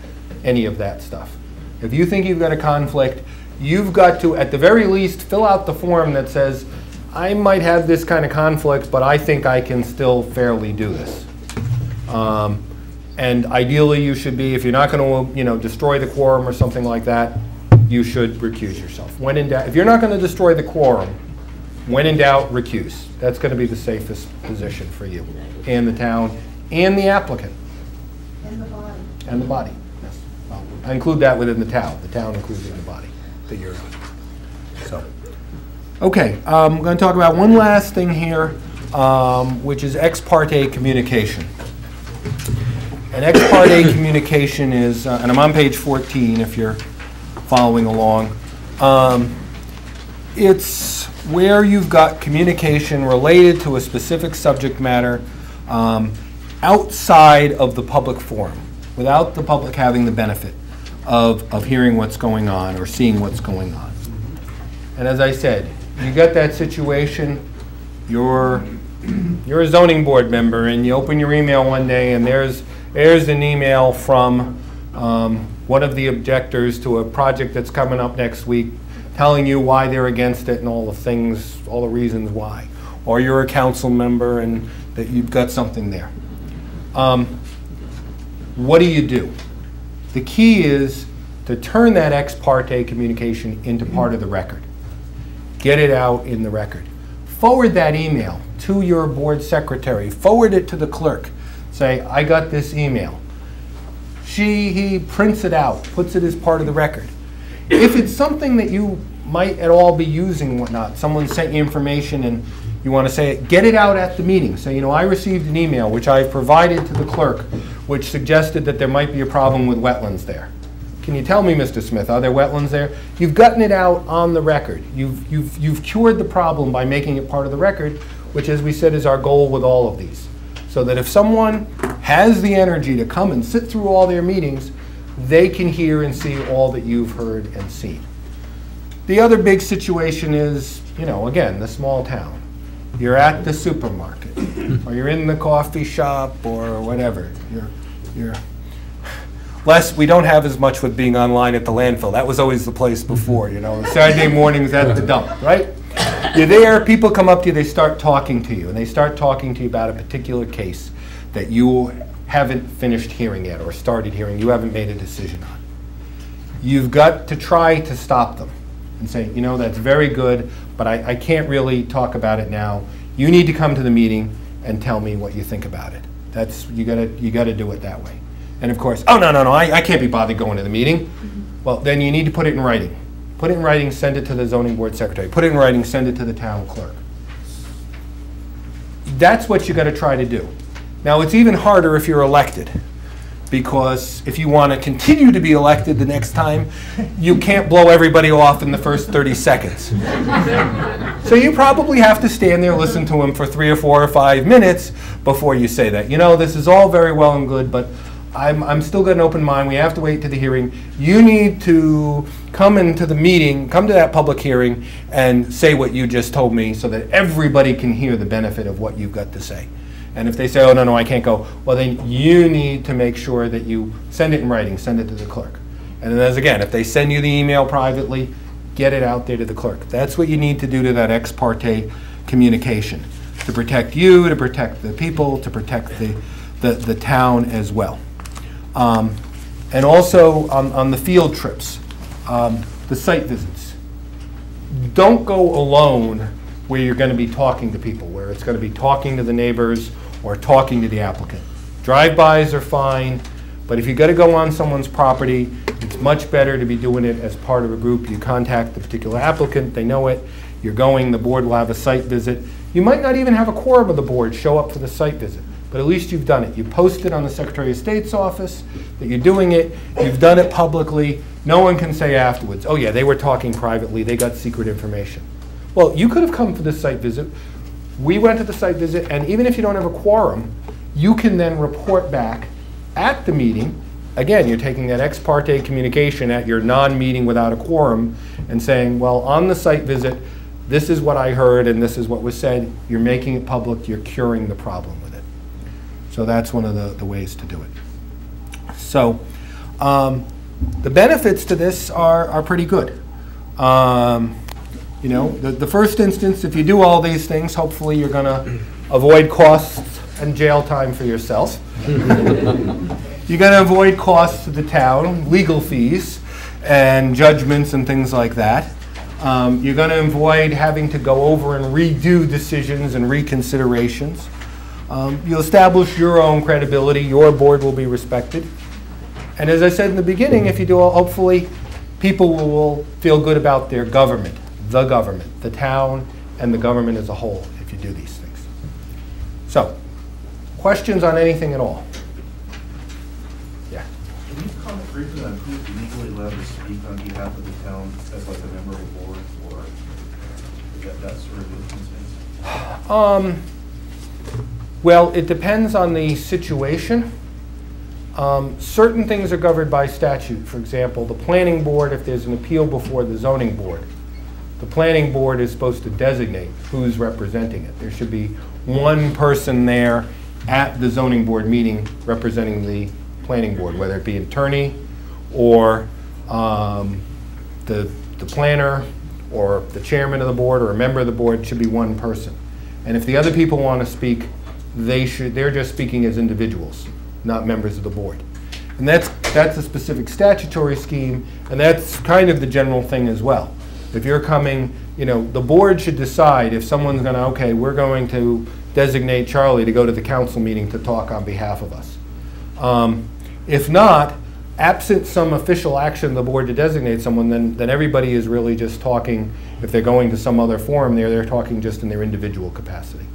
any of that stuff. If you think you've got a conflict, you've got to, at the very least, fill out the form that says, I might have this kind of conflict, but I think I can still fairly do this. And ideally, you should be, if you're not going to, destroy the quorum or something like that, you should recuse yourself. When in doubt, if you're not going to destroy the quorum, when in doubt, recuse. That's going to be the safest position for you and the town and the applicant. And the body. And the body, yes. Well, I include that within the town including the body that you're on. So, okay, I'm going to talk about one last thing here, which is ex parte communication. And ex parte communication is, and I'm on page 14 if you're following along. It's where you've got communication related to a specific subject matter outside of the public forum, without the public having the benefit of hearing what's going on or seeing what's going on. And as I said, you get that situation, you're a zoning board member and you open your email one day and there's an email from one of the objectors to a project that's coming up next week telling you why they're against it and all the things, all the reasons why. Or you're a council member and that you've got something there. What do? The key is to turn that ex parte communication into part of the record. Get it out in the record. Forward that email to your board secretary. Forward it to the clerk. Say, I got this email. He prints it out, puts it as part of the record. If it's something that you might at all be using and whatnot, someone sent you information and You want to say it, get it out at the meeting. Say, you know, I received an email, which I provided to the clerk, which suggested that there might be a problem with wetlands there. Can you tell me, Mr. Smith, are there wetlands there? You've gotten it out on the record. You've cured the problem by making it part of the record, which, as we said, is our goal with all of these. So that if someone has the energy to come and sit through all their meetings, they can hear and see all that you've heard and seen. The other big situation is, you know, again, the small town. You're at the supermarket, or you're in the coffee shop, or whatever. We don't have as much with being online at the landfill. That was always the place before, you know. Saturday mornings at the dump, right? You're there, people come up to you, they start talking to you, and they start talking to you about a particular case that you haven't finished hearing yet, or started hearing, you haven't made a decision on. You've got to try to stop them and say, you know, that's very good, but I can't really talk about it now. You need to come to the meeting and tell me what you think about it. You gotta do it that way. And of course, oh, no, I can't be bothered going to the meeting. Well, then you need to put it in writing. Put it in writing, send it to the zoning board secretary. Put it in writing, send it to the town clerk. That's what you gotta try to do. Now, it's even harder if you're elected, because if you want to continue to be elected the next time, you can't blow everybody off in the first 30 seconds. So you probably have to stand there, listen to them for 3 or 4 or 5 minutes before you say that. You know, this is all very well and good, but I'm still got an open mind. We have to wait to the hearing. You need to come into the meeting, come to that public hearing, and say what you just told me so that everybody can hear the benefit of what you've got to say. And if they say, oh, no, I can't go, well, then you need to make sure that you send it in writing, send it to the clerk. And then, as again, if they send you the email privately, get it out there to the clerk. That's what you need to do to that ex parte communication, to protect you, to protect the people, to protect the town as well. And also on the field trips, the site visits. Don't go alone where you're going to be talking to people, where it's going to be talking to the neighbors or talking to the applicant. Drive-bys are fine, but if you've got to go on someone's property, it's much better to be doing it as part of a group. You contact the particular applicant, they know it, you're going, the board will have a site visit. You might not even have a quorum of the board show up for the site visit, but at least you've done it. You post it on the Secretary of State's office that you're doing it, you've done it publicly, no one can say afterwards, oh yeah, they were talking privately, they got secret information. Well, you could have come for this site visit. We went to the site visit, and even if you don't have a quorum, you can then report back at the meeting. Again, you're taking that ex parte communication at your non-meeting without a quorum and saying, well, on the site visit, this is what I heard and this is what was said. You're making it public, you're curing the problem with it. So that's one of the ways to do it. So the benefits to this are pretty good. You know, the first instance, if you do all these things, hopefully you're going to avoid costs and jail time for yourself. You're going to avoid costs to the town, legal fees, and judgments and things like that. You're going to avoid having to go over and redo decisions and reconsiderations. You'll establish your own credibility. Your board will be respected. And as I said in the beginning, if you do, hopefully people will feel good about their government. The government, the town, and the government as a whole, if you do these things. So, questions on anything at all? Yeah. Can you comment briefly on who's legally allowed to speak on behalf of the town as like a member of the board or that sort of instance? Well, it depends on the situation. Certain things are governed by statute. For example, the planning board, if there's an appeal before the zoning board, the planning board is supposed to designate who's representing it. There should be one person there at the zoning board meeting representing the planning board, whether it be an attorney or the planner or the chairman of the board or a member of the board. It should be one person. And if the other people want to speak, they're just speaking as individuals, not members of the board. And that's a specific statutory scheme, and that's kind of the general thing as well. If you're coming, you know, the board should decide if someone's going to, okay, we're going to designate Charlie to go to the council meeting to talk on behalf of us. If not, absent some official action of the board to designate someone, then everybody is really just talking, if they're going to some other forum there, they're talking just in their individual capacity.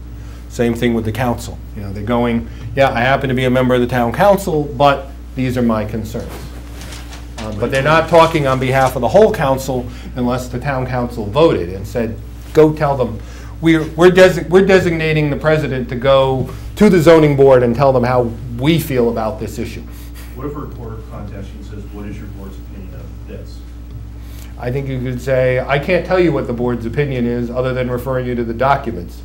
Same thing with the council. You know, they're going, yeah, I happen to be a member of the town council, but these are my concerns. But they're not talking on behalf of the whole council unless the town council voted and said, go tell them, we're designating the president to go to the zoning board and tell them how we feel about this issue. What if a reporter contacts you and says, what is your board's opinion of this? I think you could say, I can't tell you what the board's opinion is other than referring you to the documents.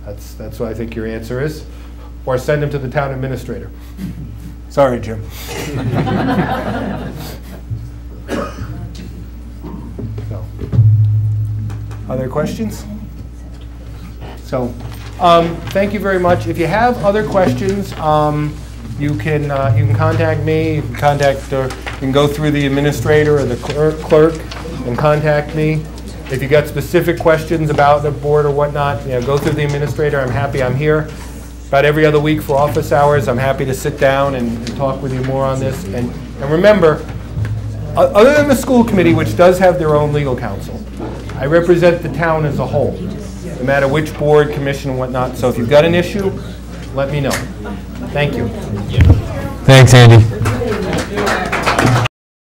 That's what I think your answer is. Or send them to the town administrator. Sorry, Jim. So, other questions? So, thank you very much. If you have other questions, you can contact me. You can go through the administrator or the clerk and contact me. If you got specific questions about the board or whatnot, go through the administrator. I'm happy. I'm here about every other week for office hours. I'm happy to sit down and talk with you more on this. And remember, other than the school committee, which does have their own legal counsel, I represent the town as a whole, no matter which board, commission, and whatnot. So if you've got an issue, let me know. Thank you. Thanks, Andy.